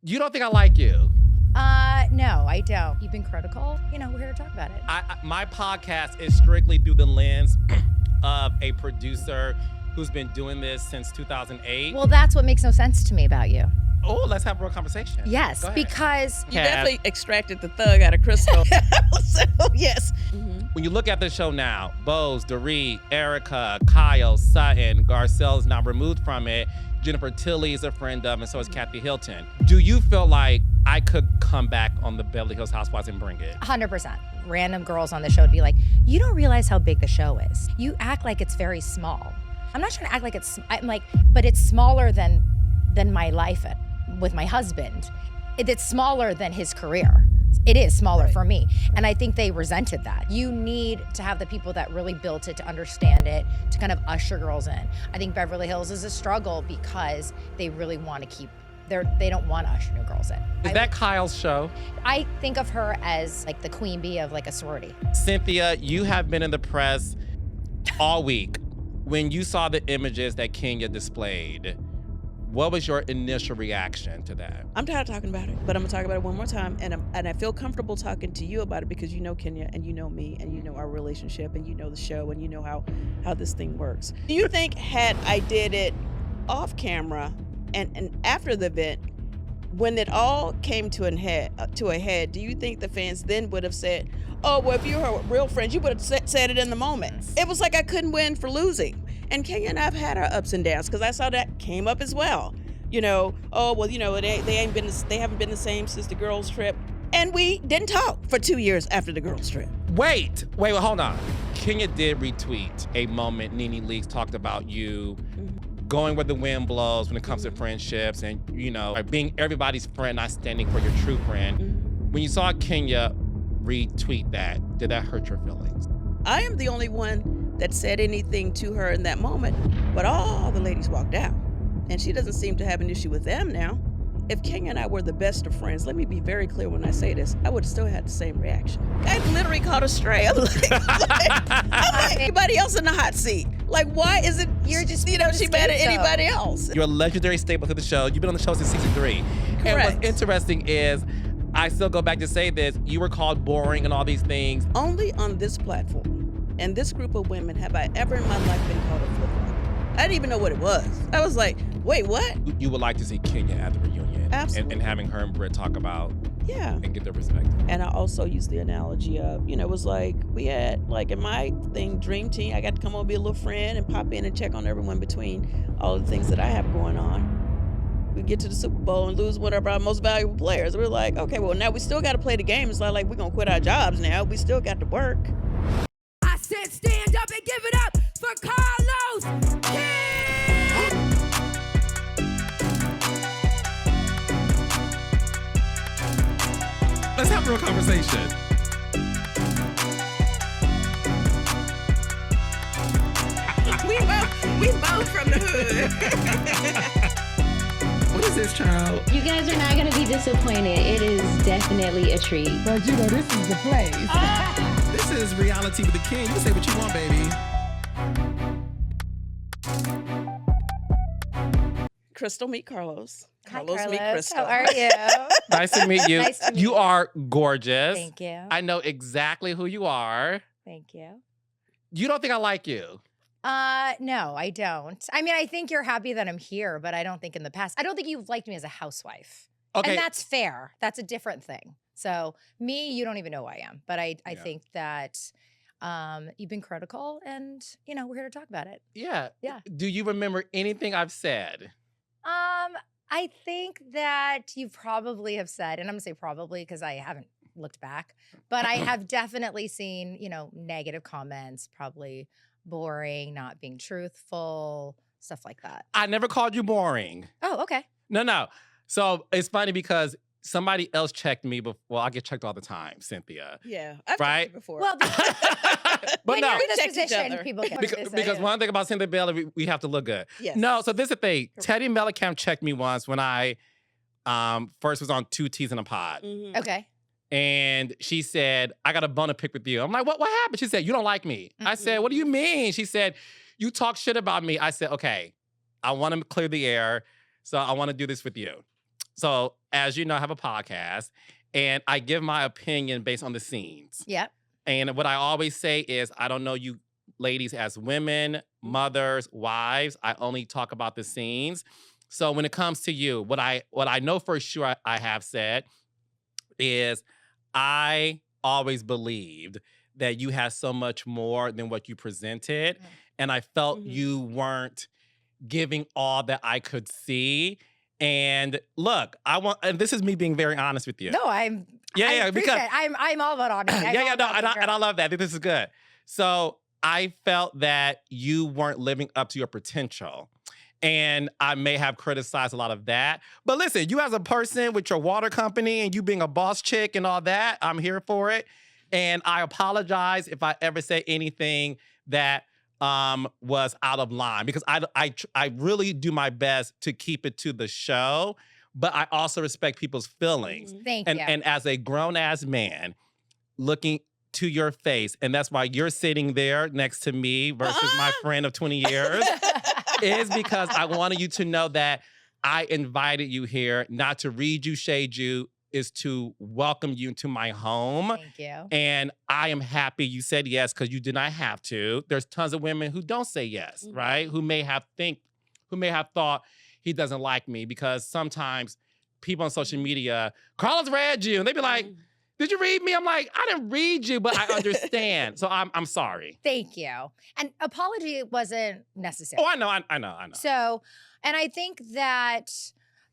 You don't think I like you? No, I don't. You've been critical. We're here to talk about it. My podcast is strictly through the lens of a producer who's been doing this since 2008. Well, that's what makes no sense to me about you. Oh, let's have a real conversation. Yes, because you definitely extracted the thug out of Crystal. So, yes. Mm-hmm. When you look at the show now, Bose, Dorit, Erica, Kyle, Sutton, Garcelle's now removed from it. Jennifer Tilly is a friend of, and so is Kathy Hilton. Do you feel like I could come back on the Beverly Hills Housewives and bring it? 100%. Random girls on the show would be like, you don't realize how big the show is. You act like it's very small. I'm not trying to act like but it's smaller than my life with my husband. It's smaller than his career. It is smaller for me. And I think they resented that. You need to have the people that really built it to understand it, to kind of usher girls in. I think Beverly Hills is a struggle because they really want to they don't want to usher new girls in. Is that Kyle's show? I think of her as like the queen bee of like a sorority. Cynthia, you have been in the press all week. When you saw the images that Kenya displayed, what was your initial reaction to that? I'm tired of talking about it, but I'm gonna talk about it one more time, and I feel comfortable talking to you about it because you know Kenya, and you know me, and you know our relationship, and you know the show, and you know how this thing works. Do you think had I did it off camera and after the event, when it all came to a head, do you think the fans then would have said, "Oh, well, if you're her real friends, you would have said it in the moment"? It was like I couldn't win for losing. And Kenya and I've had our ups and downs because I saw that came up as well. Oh, well, they haven't been the same since the girls' trip. And we didn't talk for 2 years after the girls' trip. Wait, hold on. Kenya did retweet a moment Nene Leakes talked about you going where the wind blows when it comes to friendships and, being everybody's friend, not standing for your true friend. When you saw Kenya retweet that, did that hurt your feelings? I am the only one that said anything to her in that moment, but all the ladies walked out. And she doesn't seem to have an issue with them now. If Kenya and I were the best of friends, let me be very clear when I say this, I would have still had the same reaction. I literally called her stray. I'm like anybody else in the hot seat. Like, why is it you're just, she mad at anybody else? You're a legendary staple to the show. You've been on the show since season 3. Correct. And what's interesting is, I still go back to say this, you were called boring and all these things. Only on this platform and this group of women have I ever in my life been called a flip-flop. I didn't even know what it was. I was like, wait, what? You would like to see Kenya at the reunion. Absolutely. And having her and Britt talk about and get their perspective. And I also use the analogy of, it was like we had, like in my thing, Dream Team, I got to come on, be a little friend and pop in and check on everyone between all the things that I have going on. We get to the Super Bowl and lose one of our most valuable players. We're like, okay, well, now we still got to play the game. It's not like we're going to quit our jobs now. We still got to work. I said stand up and give it up for Carlos King! Let's have a real conversation. We both from the hood. What is this, child? You guys are not going to be disappointed. It is definitely a treat. But this is the place. This is reality with the king. You can say what you want, baby. Crystal, meet Carlos. Hi, Carlos, meet Crystal. How are you? Nice to meet you. Nice to meet you are gorgeous. Thank you. I know exactly who you are. Thank you. You don't think I like you? No, I don't. I mean, I think you're happy that I'm here, but I don't think in the past. I don't think you've liked me as a housewife. Okay. And that's fair. That's a different thing. So me, you don't even know who I am. But I think that you've been critical and, we're here to talk about it. Yeah. Yeah. Do you remember anything I've said? I think that you probably have said, and I'm going to say probably because I haven't looked back, but I have definitely seen, negative comments, probably boring, not being truthful, stuff like that. I never called you boring. Oh, okay. No. So it's funny because somebody else checked me before. Well, I get checked all the time, Cynthia. Yeah, I've right? checked you before. Well, but when no, you're in this checked each position, other. people get because one thing about Cynthia Bailey, we have to look good. Yes. No, so this is the thing. Teddy Mellencamp checked me once when I first was on 2 T's in a Pod. Mm-hmm. Okay. And she said, I got a bone to pick with you. I'm like, what happened? She said, you don't like me. I said, what do you mean? She said, you talk shit about me. I said, okay, I want to clear the air, so I want to do this with you. So as you know, I have a podcast and I give my opinion based on the scenes. Yep. And what I always say is, I don't know you ladies as women, mothers, wives. I only talk about the scenes. So when it comes to you, what I know for sure I have said is I always believed that you had so much more than what you presented. And I felt you weren't giving all that I could see. And look, and this is me being very honest with you. No, I appreciate because it. I'm all about honesty. And I love that. I think this is good. So I felt that you weren't living up to your potential. And I may have criticized a lot of that. But listen, you as a person with your water company and you being a boss chick and all that, I'm here for it. And I apologize if I ever say anything that was out of line, because I really do my best to keep it to the show, but I also respect people's feelings. Thank you. And as a grown-ass man looking to your face, and that's why you're sitting there next to me versus my friend of 20 years, is because I wanted you to know that I invited you here, not to read you, shade you, is to welcome you into my home. Thank you. And I am happy you said yes, because you did not have to. There's tons of women who don't say yes, right? Who may have thought he doesn't like me, because sometimes people on social media, Carlos read you, and they be like, did you read me? I'm like, I didn't read you, but I understand. So I'm sorry. Thank you. And apology wasn't necessary. Oh, I know. So, and I think that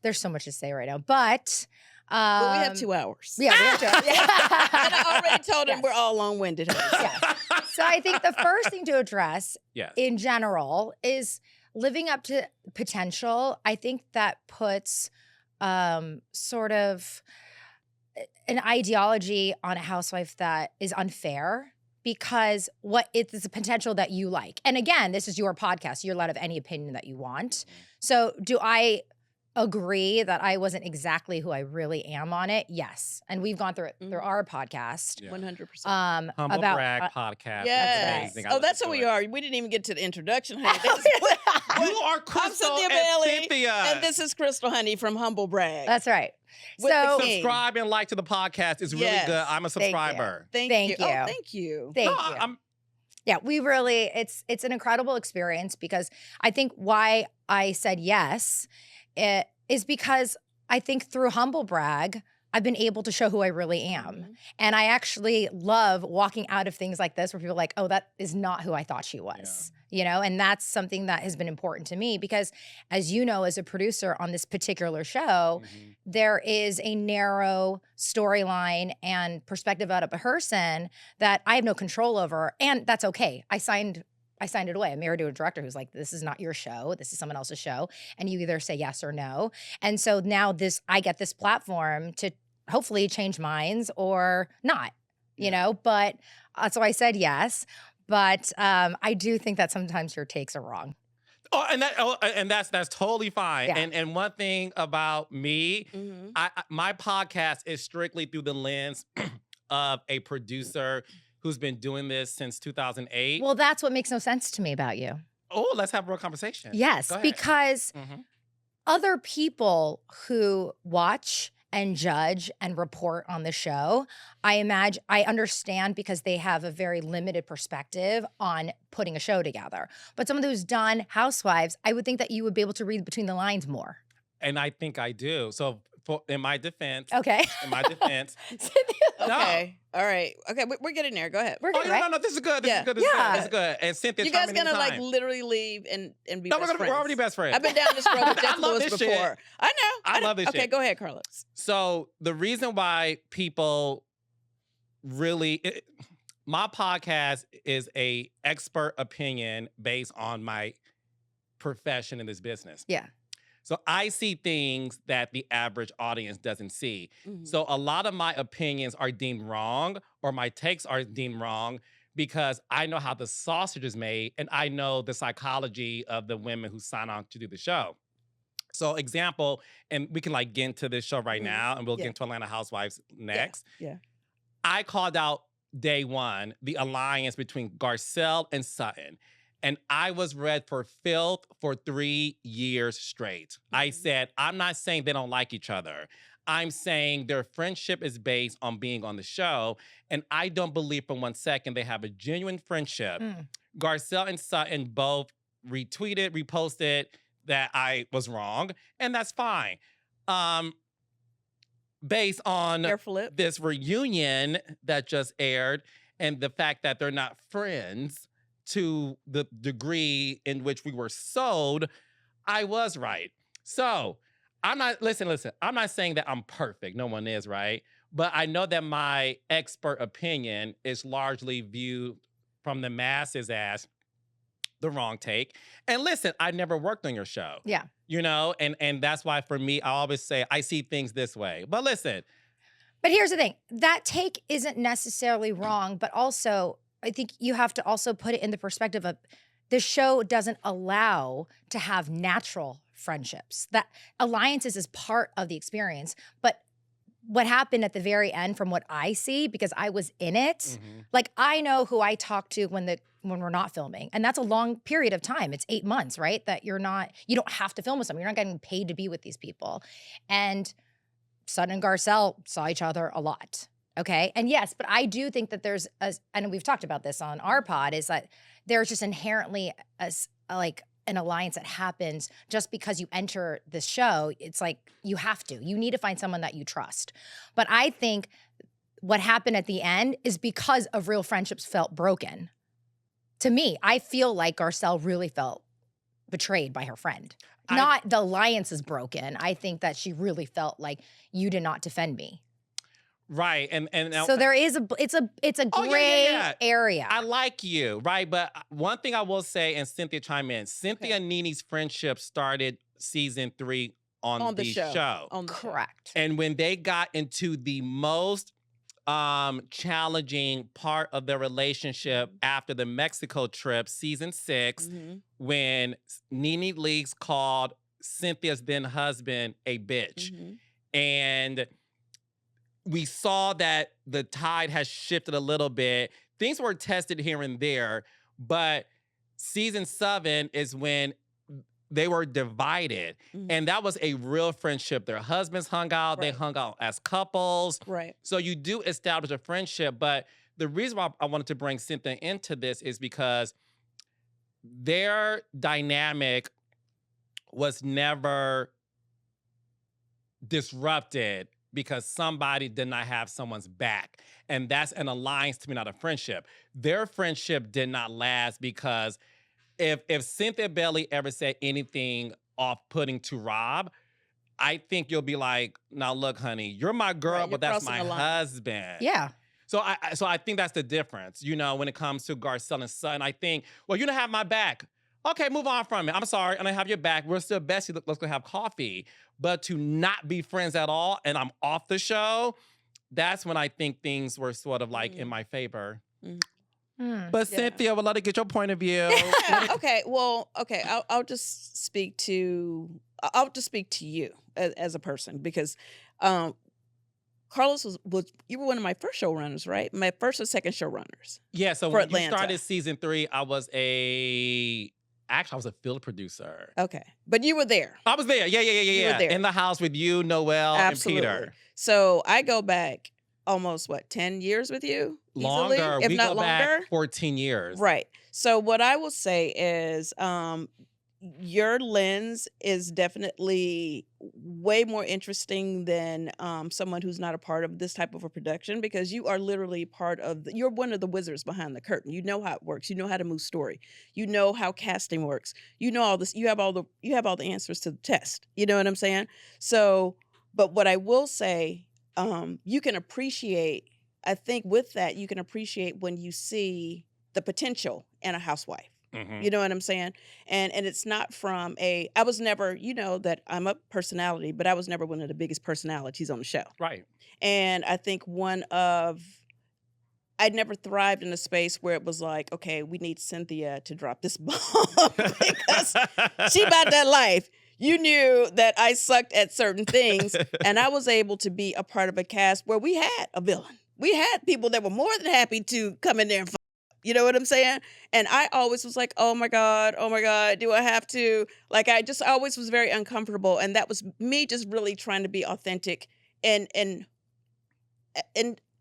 there's so much to say right now, but we have 2 hours. Yeah, we have 2 hours. And I already told him we're all long-winded. Yes. So I think the first thing to address in general is living up to potential. I think that puts sort of an ideology on a housewife that is unfair, because it's a potential that you like. And again, this is your podcast. You're allowed to have any opinion that you want. So do I agree that I wasn't exactly who I really am on it? Yes. And we've gone through it through our podcast. 100%. Humble Brag podcast. Yes. That's amazing. Oh, that's who we are. We didn't even get to the introduction, honey. You are Crystal I'm Cynthia and Bailey, Cynthia. and this is Crystal, honey, from Humble Brag. That's right. With the So king. Subscribe and like to the podcast. It's really good. I'm a subscriber. Thank you. Thank you. Oh, thank you. Thank you. Yeah, we really, it's an incredible experience, because I think why I said yes is because I think through Humble Brag, I've been able to show who I really am. And I actually love walking out of things like this where people are like, oh, that is not who I thought she was. You know, and that's something that has been important to me, because as you know, as a producer on this particular show, there is a narrow storyline and perspective out of a person that I have no control over, and that's okay. I signed it away. I'm married to a director who's like, this is not your show. This is someone else's show. And you either say yes or no. And so now I get this platform to hopefully change minds or not, you know, but so I said yes. But I do think that sometimes your takes are wrong. And that's totally fine. Yeah. And one thing about me, my podcast is strictly through the lens of a producer who's been doing this since 2008. Well, that's what makes no sense to me about you. Oh, let's have a real conversation. Yes, because other people who watch and judge and report on the show, I understand, because they have a very limited perspective on putting a show together. But someone who's done Housewives, I would think that you would be able to read between the lines more. And I think I do. So in my defense. Okay. In my defense. Okay. All right. Okay, we're getting there. Go ahead. We're good, right? No, this is good. This is good. This is good. And Cynthia, you guys gonna like literally leave and be best friends? We're already best friends. I've been down this road with Jeff Lewis before. Shit. I know. I love this shit. Okay, go ahead, Carlos. So the reason why people really, my podcast is a expert opinion based on my profession in this business. Yeah. So I see things that the average audience doesn't see. So a lot of my opinions are deemed wrong, or my takes are deemed wrong, because I know how the sausage is made, and I know the psychology of the women who sign on to do the show. So example, and we can like get into this show right now, and we'll get into Atlanta Housewives next. Yeah. I called out day one the alliance between Garcelle and Sutton. And I was read for filth for 3 years straight. I said, I'm not saying they don't like each other. I'm saying their friendship is based on being on the show. And I don't believe for 1 second they have a genuine friendship. Garcelle and Sutton both retweeted, reposted that I was wrong. And that's fine. Based on this reunion that just aired and the fact that they're not friends to the degree in which we were sold, I was right. So I'm not, listen, I'm not saying that I'm perfect. No one is, right? But I know that my expert opinion is largely viewed from the masses as the wrong take. And listen, I never worked on your show. Yeah. You know, and that's why for me, I always say I see things this way. But listen. But here's the thing. That take isn't necessarily wrong, but also I think you have to also put it in the perspective of the show doesn't allow to have natural friendships. That alliances is part of the experience. But what happened at the very end, from what I see, because I was in it, like I know who I talk to when we're not filming. And that's a long period of time. It's 8 months, right? That you don't have to film with someone. You're not getting paid to be with these people. And Sutton and Garcelle saw each other a lot. Okay. And yes, but I do think that and we've talked about this on our pod, is that there's just inherently an alliance that happens just because you enter this show. It's like you need to find someone that you trust. But I think what happened at the end is because of real friendships felt broken. To me, I feel like Garcelle really felt betrayed by her friend. Not the alliance is broken. I think that she really felt like you did not defend me. Right, and so there is it's a gray area. I like you, right? But one thing I will say, and Cynthia chime in. Cynthia and Nene's friendship started season 3 on the show. Correct. And when they got into the most challenging part of their relationship after the Mexico trip, season 6, when Nene Leakes called Cynthia's then husband a bitch, and we saw that the tide has shifted a little bit. Things were tested here and there, but season 7 is when they were divided. And that was a real friendship. Their husbands hung out. They hung out as couples. Right. So you do establish a friendship. But the reason why I wanted to bring Cynthia into this is because their dynamic was never disrupted because somebody did not have someone's back. And that's an alliance to me, not a friendship. Their friendship did not last because if Cynthia Bailey ever said anything off-putting to Rob, I think you'll be like, now look, honey, you're my girl, but that's my husband. Yeah. So I think that's the difference, you know, when it comes to Garcelle and Sutton. I think, well, you don't have my back. Okay, move on from it. I'm sorry, I don't have your back. We're still besties. Let's go have coffee. But to not be friends at all and I'm off the show, that's when I think things were sort of like in my favor. But Cynthia, we'll let it get your point of view. I'll just speak to you as a person, because Carlos was you were one of my first showrunners, right? My first or second showrunners. Yeah, so when you started season 3, I was a field producer. Okay. But you were there. I was there. Yeah. You were there. In the house with you, Noelle, and Peter. So I go back almost 10 years with you? Longer. Easily, if we not go longer. Back 14 years. Right. So what I will say is your lens is definitely way more interesting than someone who's not a part of this type of a production, because you are literally you're one of the wizards behind the curtain. You know how it works. You know how to move story. You know how casting works. You know all this. You have all the answers to the test. You know what I'm saying? So, but what I will say, you can appreciate, I think with that, you can appreciate when you see the potential in a housewife. You know what I'm saying? And it's not from I was never, you know that I'm a personality, but I was never one of the biggest personalities on the show. Right. And I think I'd never thrived in a space where it was like, okay, we need Cynthia to drop this bomb because she about that life. You knew that I sucked at certain things, and I was able to be a part of a cast where we had a villain. We had people that were more than happy to come in there and fight. You know what I'm saying? And I always was like, oh my God, do I have to? Like, I just always was very uncomfortable. And that was me just really trying to be authentic and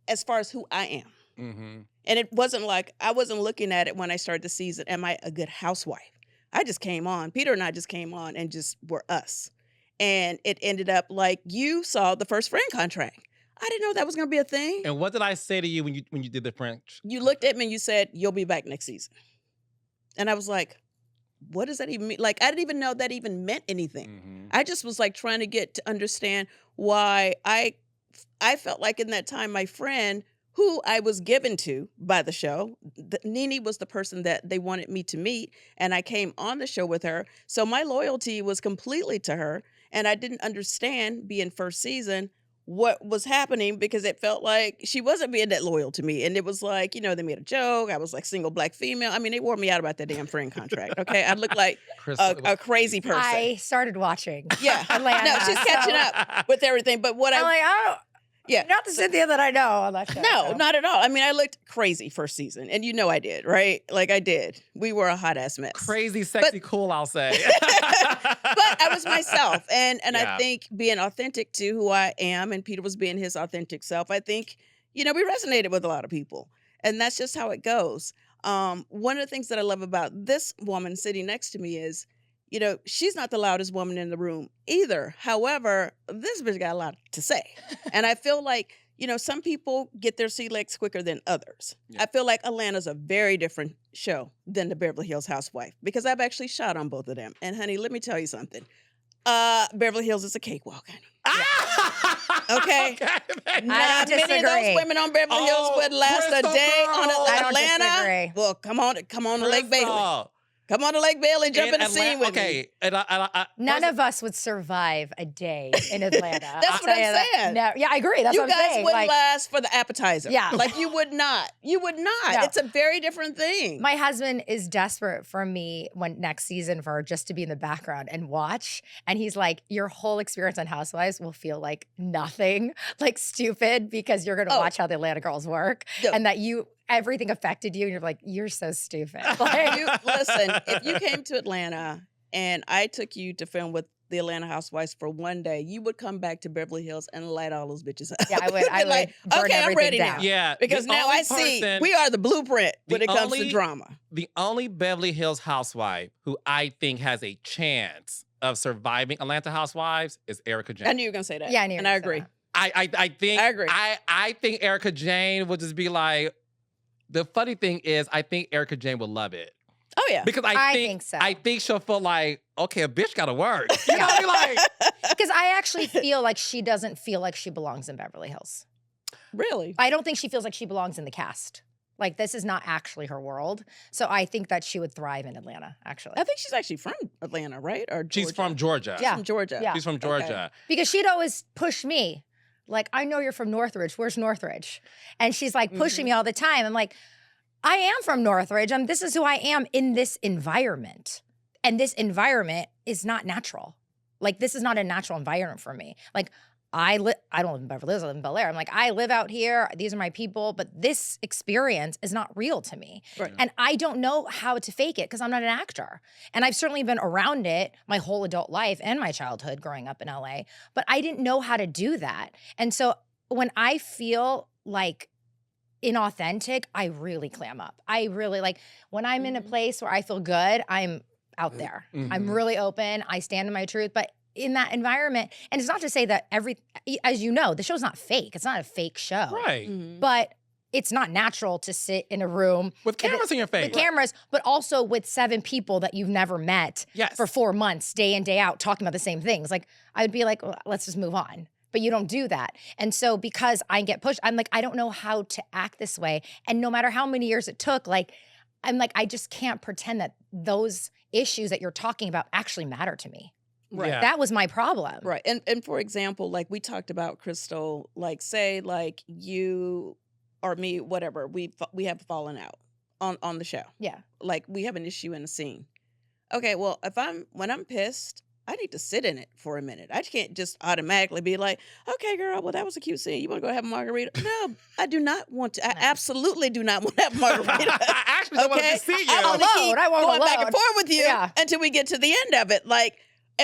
as far as who I am. Mm-hmm. And it wasn't like, I wasn't looking at it when I started the season, am I a good housewife? I just came on. Peter and I just came on and just were us. And it ended up like you saw the first friend contract. I didn't know that was going to be a thing. And what did I say to you when you did the French? You looked at me and you said, you'll be back next season. And I was like, what does that even mean? Like, I didn't even know that even meant anything. Mm-hmm. I just was like trying to get to understand why I felt like in that time, my friend who I was given to by the show, Nene was the person that they wanted me to meet. And I came on the show with her. So my loyalty was completely to her. And I didn't understand being first season what was happening because it felt like she wasn't being that loyal to me. And it was like, you know, they made a joke. I was like single black female. I mean, they wore me out about that damn friend contract. Okay. I looked like a crazy person. I started watching. Yeah. Atlanta, No, she's catching up with everything. But what I'm like, oh, yeah. not the Cynthia that I know on that show. No, so. not at all. I mean, I looked crazy first season. And you know I did, right? Like I did. We were a hot ass mess. Crazy, sexy, cool, I'll say. But I was myself. And Yeah. I think being authentic to who I am, and Peter was being his authentic self, I think, you know, we resonated with a lot of people. And that's just how it goes. One of the things that I love about this woman sitting next to me is, you know, she's not the loudest woman in the room either. However, this bitch got a lot to say. And I feel like, you know, some people get their sea legs quicker than others. Yeah. I feel like Atlanta's a very different show than the Beverly Hills Housewife because I've actually shot on both of them. And honey, let me tell you something. Beverly Hills is a cakewalk, honey. Okay. I Not don't many of those disagree. women on Beverly Hills would last a Crystal day girl. on I don't Atlanta. disagree. Well, come on to Lake Bailey. Crystal. Come on to Lake Bailey, jump in the scene with me. Okay, and None of us would survive a day in Atlanta. That's I'll what tell I'm you that. saying. No, yeah, I agree. That's You what I'm guys saying. wouldn't Like, last for the appetizer. Yeah. Like you would not. You would not. No. It's a very different thing. my husband is desperate for me when next season for just to be in the background and watch. And he's like, your whole experience on Housewives will feel like nothing, like stupid, because you're going to Oh. watch how the Atlanta girls work No. and that everything affected you. And you're like, you're so stupid. Like, Listen, if you came to Atlanta and I took you to film with the Atlanta Housewives for one day, you would come back to Beverly Hills and light all those bitches up. yeah, I would. You'd I be would like, burn okay, I'm everything ready down. now. Yeah, Because the now only I see person- we are the blueprint when the it comes to only- drama. The only Beverly Hills housewife who I think has a chance of surviving Atlanta Housewives is Erica Jane. I knew you were gonna say that. Yeah, I knew you and were I gonna say agree. that. I think I agree. I think Erica Jane would just be like. The funny thing is, I think Erica Jane would love it Oh yeah. because I think so. I think she'll feel like, okay, a bitch gotta work. You know, what I mean? Like, Because I actually feel like she doesn't feel like she belongs in Beverly Hills. Really? I don't think she feels like she belongs in the cast. Like, this is not actually her world. So I think that she would thrive in Atlanta, actually. I think she's actually from Atlanta, right? Or Georgia? she's from Georgia. Yeah. From Georgia. Yeah. She's from Georgia. Because she'd always push me. Like, I know you're from Northridge. Where's Northridge? And she's like pushing me all the time. I'm like, I am from Northridge. This is who I am in this environment. And this environment is not natural. Like, this is not a natural environment for me. Like, I don't live in Beverly Hills, I live in Bel Air. I'm like, I live out here. These are my people. But this experience is not real to me. Right. And I don't know how to fake it because I'm not an actor. And I've certainly been around it my whole adult life and my childhood growing up in LA. But I didn't know how to do that. And so when I feel like inauthentic, I really clam up. I really like when I'm in a place where I feel good, I'm out there. I'm Mhm. really open. I stand in my truth. But in that environment, and it's not to say that as you know, the show's not fake. It's not a fake show. Right. Mhm. But it's not natural to sit in a room With cameras in your face. with cameras, but also with 7 people that you've never met Yes. for 4 months, day in, day out, talking about the same things. Like, I would be like, well, let's just move on. But you don't do that. And so because I get pushed, I'm like, I don't know how to act this way. And no matter how many years it took, like, I'm like, I just can't pretend that those issues that you're talking about actually matter to me. Right. Yeah. That was my problem. Right. And for example, like we talked about, Crystal, like say like you or me, whatever, we have fallen out on the show. Yeah. Like we have an issue in a scene. Okay, well, when I'm pissed, I need to sit in it for a minute. I can't just automatically be like, okay, girl, well, that was a cute scene. You want to go have a margarita? No, I do not want to. I absolutely do not want to have a margarita. I actually don't want to see you. I want to keep I want going back alone. and forth with you Yeah. until we get to the end of it. Like,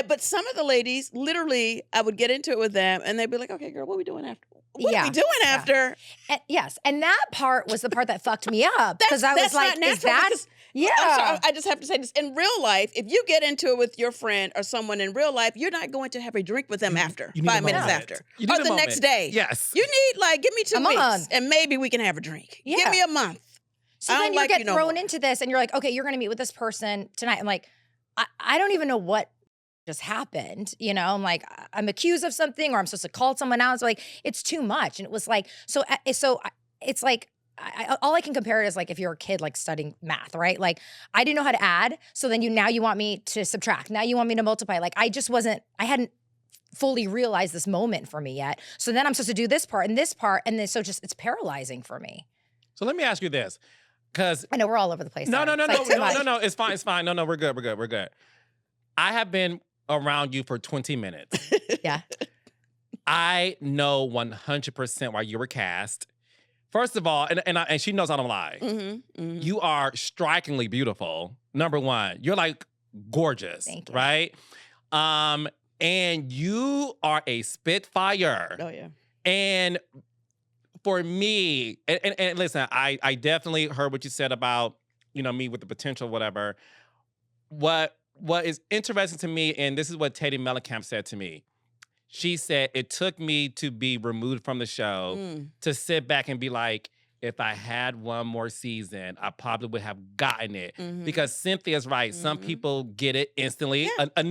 but some of the ladies, literally, I would get into it with them, and they'd be like, okay, girl, what are we doing after? What are we doing after? And, yes, and that part was the part that fucked me up because I was That's like, not is that? because- Yeah. I'm sorry, I just have to say this. In real life, if you get into it with your friend or someone in real life, you're not going to have a drink with them after, You need a 5 minutes moment. after. You need Or a the next moment. day. Yes. You need, like, give me 2 A weeks month. and maybe we can have a drink. Yeah. Give me a month. So I then don't you like get you no thrown more. into this and you're like, okay, you're going to meet with this person tonight. I'm like, I don't even know what just happened. You know, I'm like, I'm accused of something or I'm supposed to call someone out. So like, it's too much. And it was like, so it's like, all I can compare it is like if you're a kid like studying math, right? Like I didn't know how to add. So then now you want me to subtract. Now you want me to multiply. Like I hadn't fully realized this moment for me yet. So then I'm supposed to do this part. And then so just it's paralyzing for me. So let me ask you this, because I know we're all over the place. no, Sorry. It's like too much. no, it's fine. No, we're good. I have been around you for 20 minutes. Yeah. I know 100% why you were cast. First of all, and she knows I don't lie. Mm-hmm. You are strikingly beautiful. Number one, you're like gorgeous, Thank you. right? And you are a spitfire. Oh, yeah. And for me, and listen, I definitely heard what you said about, me with the potential, whatever. What is interesting to me, and this is what Teddy Mellencamp said to me. She said, it took me to be removed from the show to sit back and be like, if I had one more season, I probably would have gotten it. Mm-hmm. Because Cynthia's right. Some people get it instantly. Yeah. A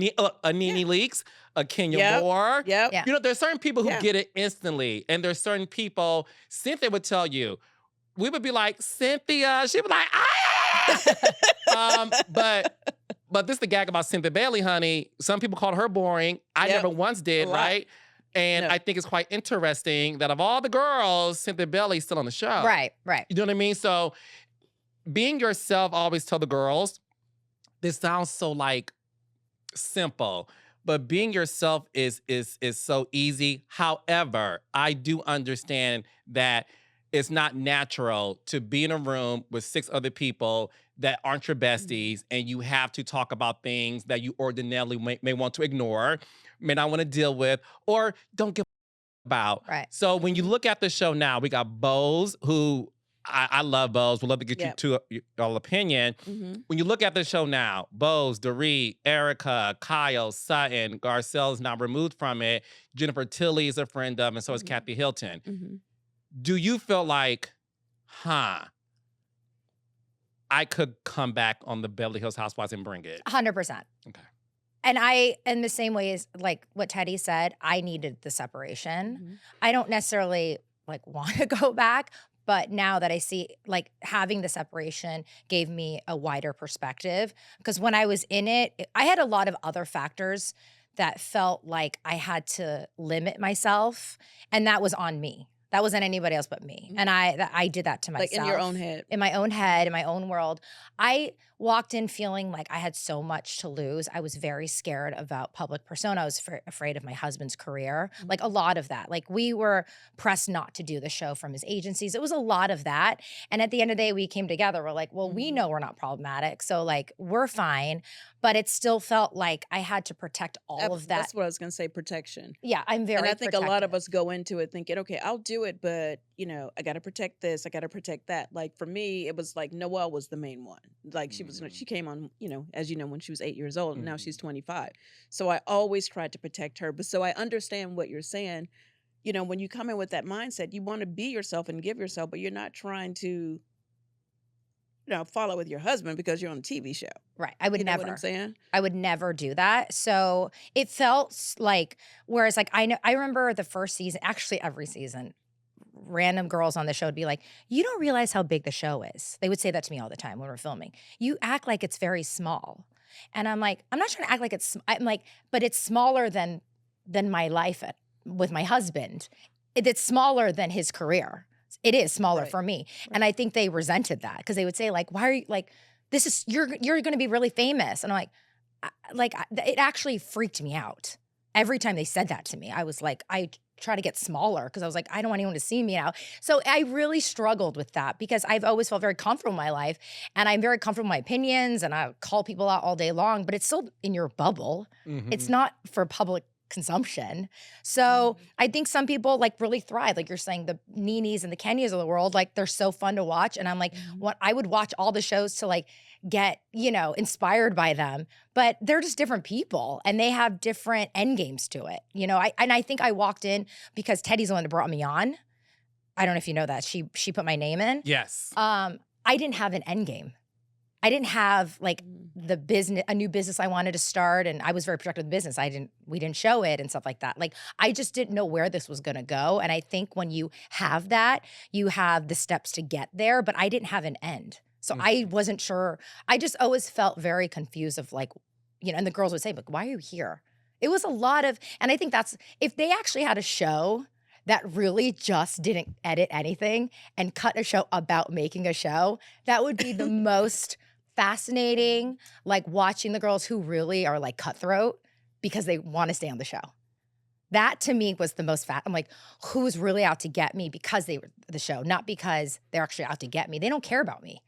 Nene Leakes, a Kenya Moore. Yep. Yeah. There's certain people who Yeah. get it instantly. And there's certain people, Cynthia would tell you, we would be like, Cynthia. She'd be like, but this is the gag about Cynthia Bailey, honey. Some people called her boring. I Yep. never once did, A lot. right? And No. I think it's quite interesting that of all the girls, Cynthia Bailey's still on the show. Right. You know what I mean? So being yourself, I always tell the girls, this sounds so like simple, but being yourself is so easy. However, I do understand that it's not natural to be in a room with 6 other people that aren't your besties, and you have to talk about things that you ordinarily may want to ignore, may not want to deal with, or don't give about. Right. So when you look at the show now, we got Bose, who I love Bose. We'd love to get Yep. you to your opinion. Mm-hmm. When you look at the show now, Bose, Dorit, Erica, Kyle, Sutton, Garcelle is now removed from it. Jennifer Tilly is a friend of, and so is Mhm. Kathy Hilton. Mm-hmm. Do you feel like, I could come back on the Beverly Hills Housewives and bring it? 100%. Okay. And I, in the same way as like what Teddy said, I needed the separation. Mm-hmm. I don't necessarily like want to go back, but now that I see like having the separation gave me a wider perspective. Because when I was in it, I had a lot of other factors that felt like I had to limit myself, and that was on me. That wasn't anybody else but me. And I did that to myself. Like in your own head. In my own head, in my own world. I walked in feeling like I had so much to lose. I was very scared about public persona. I was afraid of my husband's career. Like a lot of that. Like we were pressed not to do the show from his agencies. It was a lot of that. And at the end of the day, we came together. We're like, well, we know we're not problematic. So like, we're fine. But it still felt like I had to protect all of that. That's what I was going to say, protection. Yeah, I'm very And I think a lot of protective. us go into it thinking, okay, I'll do it, but I got to protect this. I got to protect that. Like for me, it was like Noelle was the main one. Like she came on, as you know, when she was 8 years old, and now she's 25. So I always tried to protect her. But so I understand what you're saying. When you come in with that mindset, you want to be yourself and give yourself, but you're not trying to, follow with your husband because you're on a TV show. Right. I would You know never. what I'm saying? I would never do that. So it felt like, whereas like I remember the first season, actually every season, random girls on the show would be like, you don't realize how big the show is. They would say that to me all the time when we're filming. You act like it's very small. And I'm like, I'm not trying to act like I'm like, but it's smaller than my life with my husband. It's smaller than his career. It is smaller Right. for me. And I think they resented that because they would say like, why are you like, you're going to be really famous. And I'm like, it actually freaked me out. Every time they said that to me, I was like, I try to get smaller because I was like, I don't want anyone to see me now. So I really struggled with that because I've always felt very comfortable in my life and I'm very comfortable in my opinions and I call people out all day long, but it's still in your bubble. It's not for public consumption. So I think some people like really thrive. Like you're saying, the Nenes and the Kenyas of the world, like they're so fun to watch. And I'm like, what I would watch all the shows to like get, inspired by them, but they're just different people and they have different end games to it. I think I walked in because Teddy's the one that brought me on. I don't know if you know that. She put my name in. Yes. I didn't have an end game. I didn't have like a new business I wanted to start, and I was very protective of the business. We didn't show it and stuff like that. Like I just didn't know where this was gonna go. And I think when you have that, you have the steps to get there, but I didn't have an end. So I wasn't sure. I just always felt very confused of like, and the girls would say, but why are you here? It was a lot of, and I think that's, if they actually had a show that really just didn't edit anything and cut a show about making a show, that would be the most fascinating, like watching the girls who really are like cutthroat because they want to stay on the show. That to me was the most I'm like, who's really out to get me because they were the show, not because they're actually out to get me. They don't care about me.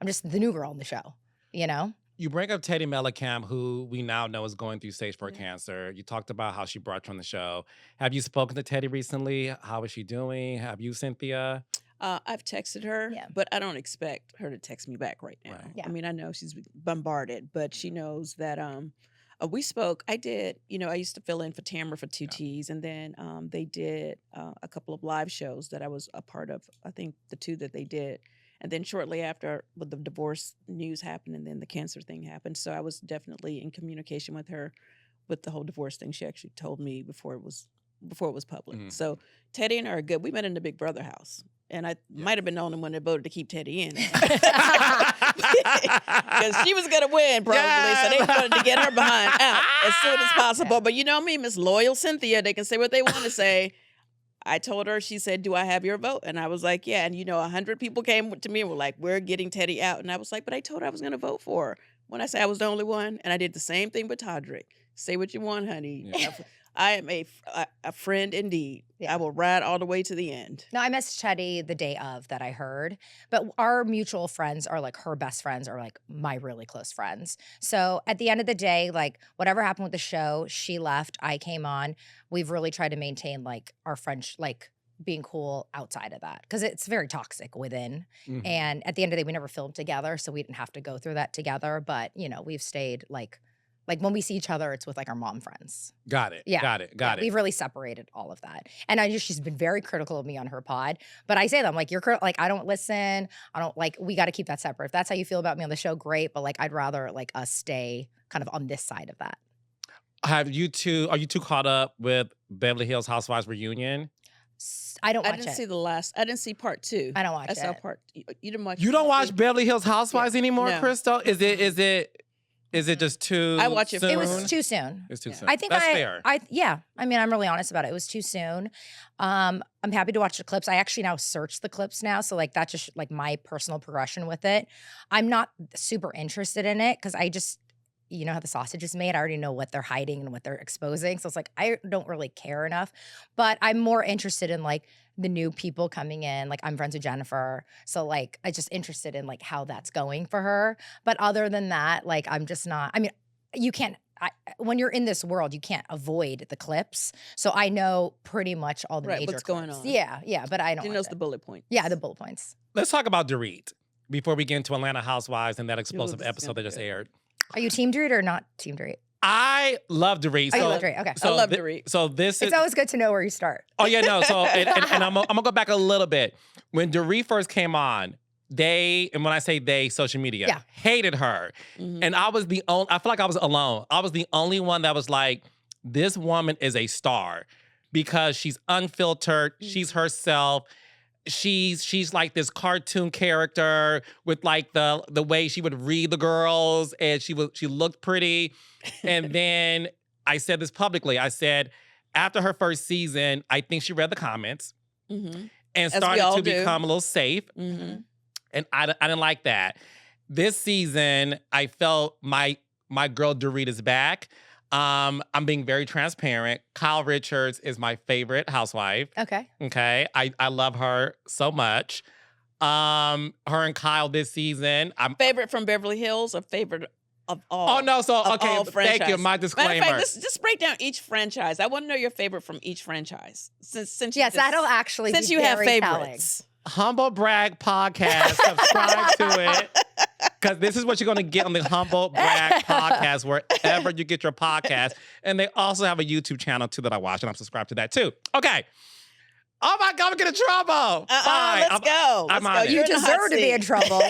I'm just the new girl on the show, You bring up Teddy Mellencamp, who we now know is going through stage 4 cancer. You talked about how she brought you on the show. Have you spoken to Teddy recently? How is she doing? Have you, Cynthia? I've texted her, but I don't expect her to text me back right now. Right. Yeah. I mean, I know she's bombarded, but she knows that we spoke. I did, I used to fill in for Tamara for 2Ts, and then they did a couple of live shows that I was a part of, I think the 2 that they did. And then shortly after, the divorce news happened and then the cancer thing happened. So I was definitely in communication with her with the whole divorce thing. She actually told me before it was public. So Teddy and I are good. We met in the Big Brother house. And I might have been the only one that voted to keep Teddy in. Because she was going to win, probably. So they wanted to get her behind out as soon as possible. But you know me, Miss Loyal Cynthia, they can say what they want to say. I told her, she said, do I have your vote? And I was like, yeah. And 100 people came to me and were like, we're getting Teddy out. And I was like, but I told her I was going to vote for her. When I say I was the only one, and I did the same thing with Todrick. Say what you want, honey. Yeah. I am a friend indeed. Yeah. I will ride all the way to the end. No, I messaged Teddy the day of that I heard, but our mutual friends are like her best friends are like my really close friends. So at the end of the day, like whatever happened with the show, she left, I came on. We've really tried to maintain like our friendship, like being cool outside of that because it's very toxic within. And at the end of the day, we never filmed together, so we didn't have to go through that together. But we've stayed like when we see each other, it's with like our mom friends. Got it. Yeah. Got it. We've really separated all of that. And I just, she's been very critical of me on her pod. But I say that, I'm like, like, I don't listen. I don't like, we got to keep that separate. If that's how you feel about me on the show, great. But like, I'd rather like us stay kind of on this side of that. Are you two caught up with Beverly Hills Housewives reunion? I don't watch it. I didn't see part 2. I don't watch it. I saw part. You didn't watch. You don't watch Beverly Hills Housewives anymore, No. Crystal? Is it just too I watch it. soon? It was too soon. It's too soon. I think That's fair. I mean, I'm really honest about it. It was too soon. I'm happy to watch the clips. I actually now search the clips now. So like that's just like my personal progression with it. I'm not super interested in it because I just, how the sausage is made. I already know what they're hiding and what they're exposing. So it's like, I don't really care enough. But I'm more interested in like the new people coming in. Like I'm friends with Jennifer. So like, I'm just interested in like how that's going for her. But other than that, like I'm just not, I mean, you can't, when you're in this world, you can't avoid the clips. So I know pretty much all the major what's clips. going on. Yeah, but I don't She watch knows it. the bullet points. Yeah, the bullet points. Let's talk about Dorit before we get into Atlanta Housewives and that explosive this is episode that gonna just be good. aired. Are you Team Dorit or not Team Dorit? I love Dorit. Oh, you love Dorit. Okay. I love Dorit. So this is. It's always good to know where you start. Oh yeah, no. So and I'm gonna go back a little bit. When Dorit first came on, and when I say they, social media hated her, and I was the only. I feel like I was alone. I was the only one that was like, this woman is a star because she's unfiltered. She's herself. She's like this cartoon character with like the way she would read the girls, and she looked pretty. And then I said this publicly. I said after her first season, I think she read the comments and started to become a little safe. And I didn't like that. This season, I felt my my girl Dorita's back. I'm being very transparent. Kyle Richards is my favorite housewife. Okay. Okay. I love her so much. Her and Kyle this season. Favorite from Beverly Hills or favorite of all? Oh, no. So, of okay. all Thank you. franchise? My Matter disclaimer. of fact, let's just break down each franchise. I want to know your favorite from each franchise. Since Yes, that'll actually since be you have very favorites. Humble Brag Podcast. Subscribe to it. Because this is what you're going to get on the Humble Brag Podcast, wherever you get your podcast. And they also have a YouTube channel, too, that I watch, and I'm subscribed to that, too. Okay. Oh, my God, I'm getting in trouble. Fine. Let's go. I'm Let's on go. it. You You're in the hot deserve to be in seat. trouble.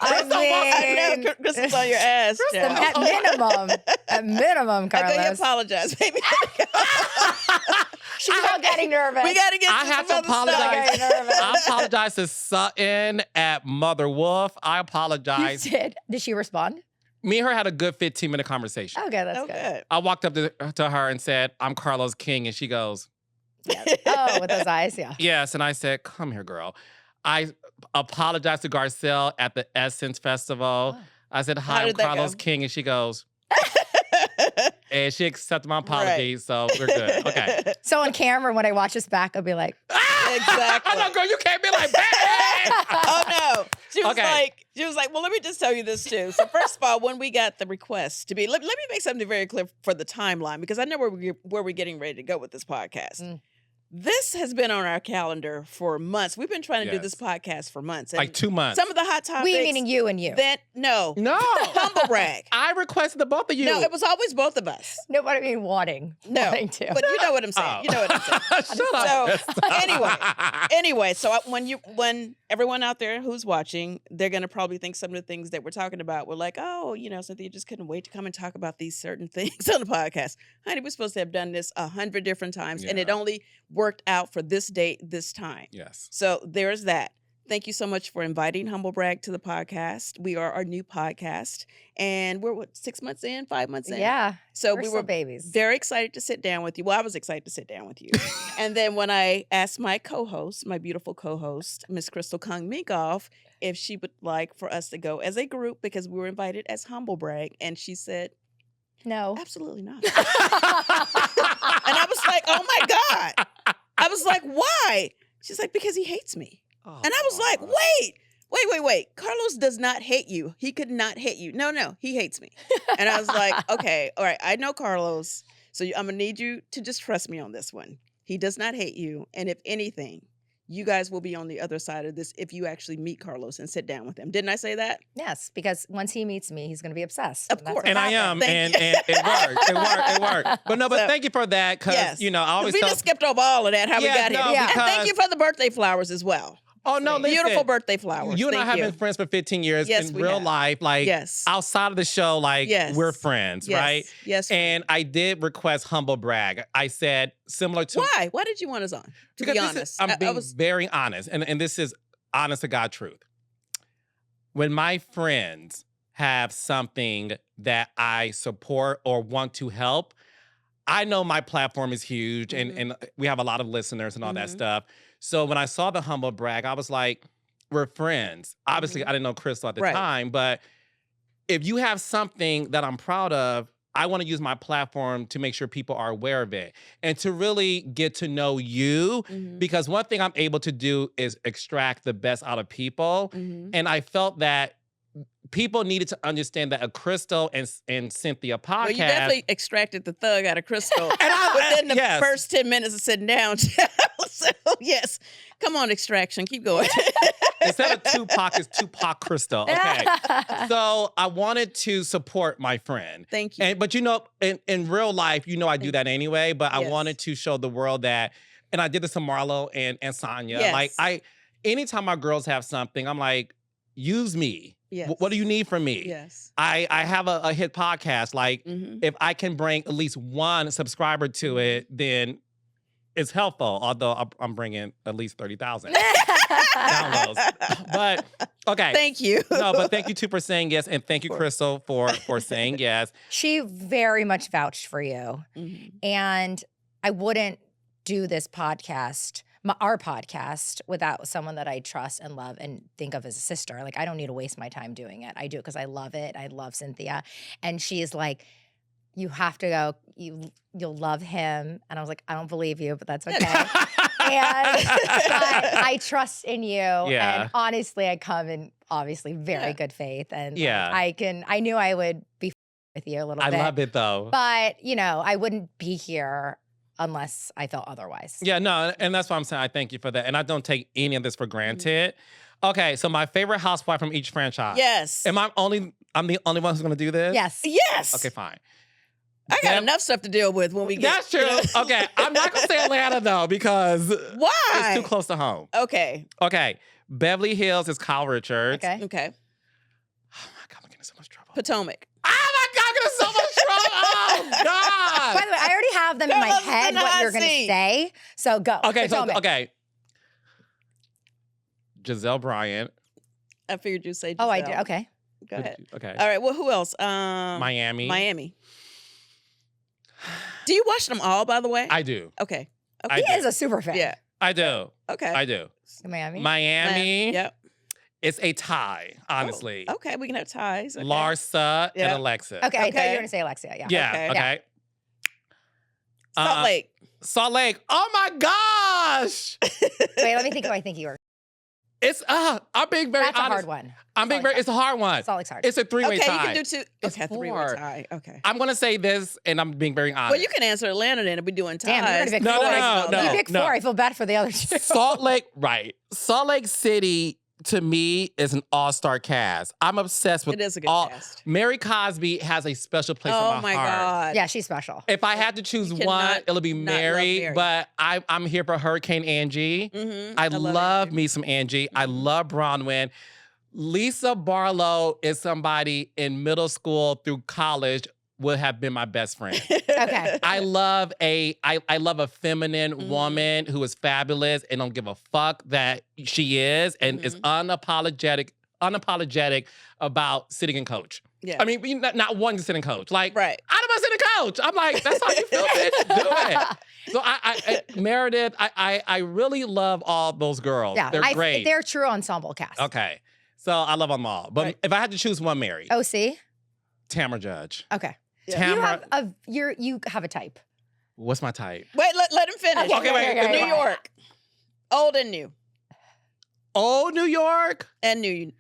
I know. Crystal's on your ass. Jeff. At minimum, I thought you Carlos. apologize, baby. She's all getting nervous. We got to get I to have some to other stuff. apologize. Getting nervous. I apologize to Sutton at Mother Wolf. I You apologize. did. Did she respond? Me and her had a good 15-minute conversation. Okay, that's Oh, good. good. I walked up to her and said, I'm Carlos King. And she goes, Yes. Oh, with those eyes, yeah. yes. And I said, come here, girl. I apologized to Garcelle at the Essence Festival. I said, How hi, I'm did that Carlos go? King. And she goes, and she accepted my apology. So we're good. Okay. So on camera, when I watch this back, I'll be like, Exactly. Oh, no, girl, you can't be like that. Oh no. She was Okay. like, well, let me just tell you this too. So first of all, when we got the request to be, let me make something very clear for the timeline, because I know where we're getting ready to go with this podcast. Mm. This has been on our calendar for months. We've been trying to do Yes. this podcast for months. And Like 2 months. some of the hot topics. we meaning you and you. No. No. Humble brag. I requested the both of you. No, it was always both of us. No, but I mean wanting. No. Wanting to. But you know what I'm saying. Oh. You know what I'm saying. Shut up. Anyway, so when everyone out there who's watching, they're gonna probably think some of the things that we're talking about were like, oh, Cynthia just couldn't wait to come and talk about these certain things on the podcast. Honey, we're supposed to have done this 100 different times, and it Yeah. only worked out for this date, this time. Yes. So there's that. Thank you so much for inviting Humble Brag to the podcast. We are our new podcast, and we're 6 months in, 5 months in. Yeah. So We're we still were babies. very excited to sit down with you. Well, I was excited to sit down with you. And then when I asked my co-host, my beautiful co-host, Miss Crystal Kung Minkoff, if she would like for us to go as a group, because we were invited as Humble Brag, and she said, No. absolutely not. And I was like, oh my God. I was like, why? She's like, because he hates me. And I was like, wait. Carlos does not hate you. He could not hate you. No, he hates me. And I was like, okay, all right, I know Carlos. So I'm going to need you to just trust me on this one. He does not hate you. And if anything, you guys will be on the other side of this if you actually meet Carlos and sit down with him. Didn't I say that? Yes, because once he meets me, he's going to be obsessed. Of and that's course. what And I happened. am, Thank and you. it worked. But no, but So- thank you for that, because Yes. I always We tell. just skipped over all of that, how we Yeah, got here. no, And thank because- you for the birthday flowers as well. Oh no, listen, Beautiful birthday flowers. You and I Thank have you. been friends for 15 years Yes, in we real have. life. Like Yes. outside of the show, like Yes. we're friends, Yes. right? Yes. And I did request Humble Brag. I said similar to Why? Why did you want us on? To because be this honest, is, I'm I being was very honest, and this is honest to God truth. When my friends have something that I support or want to help, I know my platform is huge, and we have a lot of listeners and all that Mhm. stuff. So when I saw the Humble Brag, I was like, we're friends. Obviously, I didn't know Crystal at the Right. time, but if you have something that I'm proud of, I want to use my platform to make sure people are aware of it and to really get to know you. Mhm. Because one thing I'm able to do is extract the best out of people. Mhm. And I felt that people needed to understand that a Crystal and Cynthia podcast. Well, you definitely extracted the thug out of Crystal I- within the yes. first 10 minutes of sitting down. So, yes. Come on, extraction. Keep going. Instead of Tupac, it's Tupac Crystal. Okay. So I wanted to support my friend. Thank you. And but in real life, I do that anyway. But I Yes. wanted to show the world that, and I did this to Marlo and Sonia. Yes. Like anytime my girls have something, I'm like, use me. Yes. What do you need from me? Yes. I have a hit podcast. Like Mhm. if I can bring at least one subscriber to it, then it's helpful. Although I'm bringing at least 30,000 downloads. But okay. Thank you. No, but thank you too for saying yes, and thank you, Crystal, for saying yes. She very much vouched for you. Mhm. And I wouldn't do this podcast our podcast without someone that I trust and love and think of as a sister. Like, I don't need to waste my time doing it. I do it because I love it. I love Cynthia. And she is like, you have to go. You'll love him. And I was like, I don't believe you, but that's okay. And I trust in you. Yeah. And honestly, I come in obviously very good faith. And Yeah. I knew I would be with you a little bit. I love it though. But, I wouldn't be here unless I felt otherwise. Yeah, no, and that's why I'm saying I thank you for that. And I don't take any of this for granted. Okay, so my favorite housewife from each franchise. Yes. I'm the only one who's gonna do this? Yes. Yes. Okay, fine. I got enough stuff to deal with when we get. That's true. Okay, I'm not gonna say Atlanta though because Why? it's too close to home. Okay. Okay, Beverly Hills is Kyle Richards. Okay. Okay. Oh my God, I'm getting in so much trouble. Potomac. Oh my God, I'm getting in so much trouble. Oh God. By the way, I already have them in my Girl, it's head the what you're hot going to seat. say. So go. Okay, Potomac. Giselle Bryant. I figured you'd say. Oh, I Giselle. did. Okay. Go ahead. Okay. All right. Well, who else? Miami. Miami. Do you watch them all, by the way? I do. Okay. I He do. is a super fan. Yeah. I do. Okay. I do. Miami. Miami. Yep. It's a tie, honestly. Oh, okay, we can have ties. Okay. Larsa and Yeah. Alexis. Okay, I thought you Okay. were going to say Alexia. Yeah. Yeah. Okay. Okay. Salt Lake. Salt Lake. Oh my gosh. Wait, let me think who I think you were. It's I'm being very That's a honest. hard one. I'm being very. It's a hard one. Salt Lake's hard. It's a three-way Okay, tie. you can do two. It's Okay, three-way four. tie. Okay. I'm gonna say this, and I'm being very honest. Well, you can answer Atlanta then if we're doing ties. Damn, you're going to pick No, four. no, no, You no, pick no. four. I feel bad for the other two. Salt Lake, right? Salt Lake City to me is an all-star cast. I'm obsessed with It is a good all. cast. Mary Cosby has a special place Oh in my my heart. God. Yeah, she's special. If I had to choose You one, cannot it'll be not love Mary, Mary. but I'm here for Hurricane Angie. Mm-hmm. I love Angie. me some Angie. I love Bronwyn. Lisa Barlow is somebody in middle school through college would have been my best friend. Okay. I love a feminine woman who is fabulous and don't give a fuck that she is and is unapologetic about sitting in coach. Yeah. I mean, not wanting to sit in coach. Like, Right. I don't want to sit in coach. I'm like, that's how you feel, bitch. Do it. So I Meredith, I really love all those girls. Yeah, They're great. They're true ensemble cast. Okay. So I love them all. But Right. if I had to choose one, Mary, OC. Tamara Judge. Okay. Tamara, You have a type. what's my type? Wait, let him finish. Okay, wait. New York. Old and new. Oh, New York. And new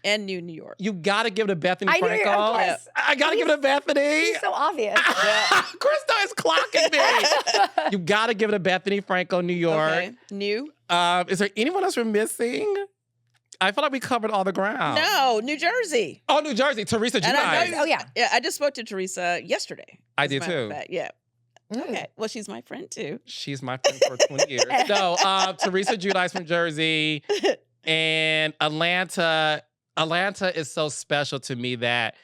New York. You gotta give it to Bethany I knew Frankel. you. Of course. I gotta give it to Bethany. He's so obvious. Crystal is clocking me. You gotta give it to Bethany Frankel, New York. Okay. New? Is there anyone else we're missing? I feel like we covered all the ground. No, New Jersey. Oh, New Jersey. Teresa And I know Giudice. you- Oh, yeah. Yeah, I just spoke to Teresa yesterday. I as a did matter of too. fact. Yeah. Mm. Okay. Well, she's my friend too. She's my friend for 20 years. No, Teresa Giudice from Jersey. And Atlanta is so special to me that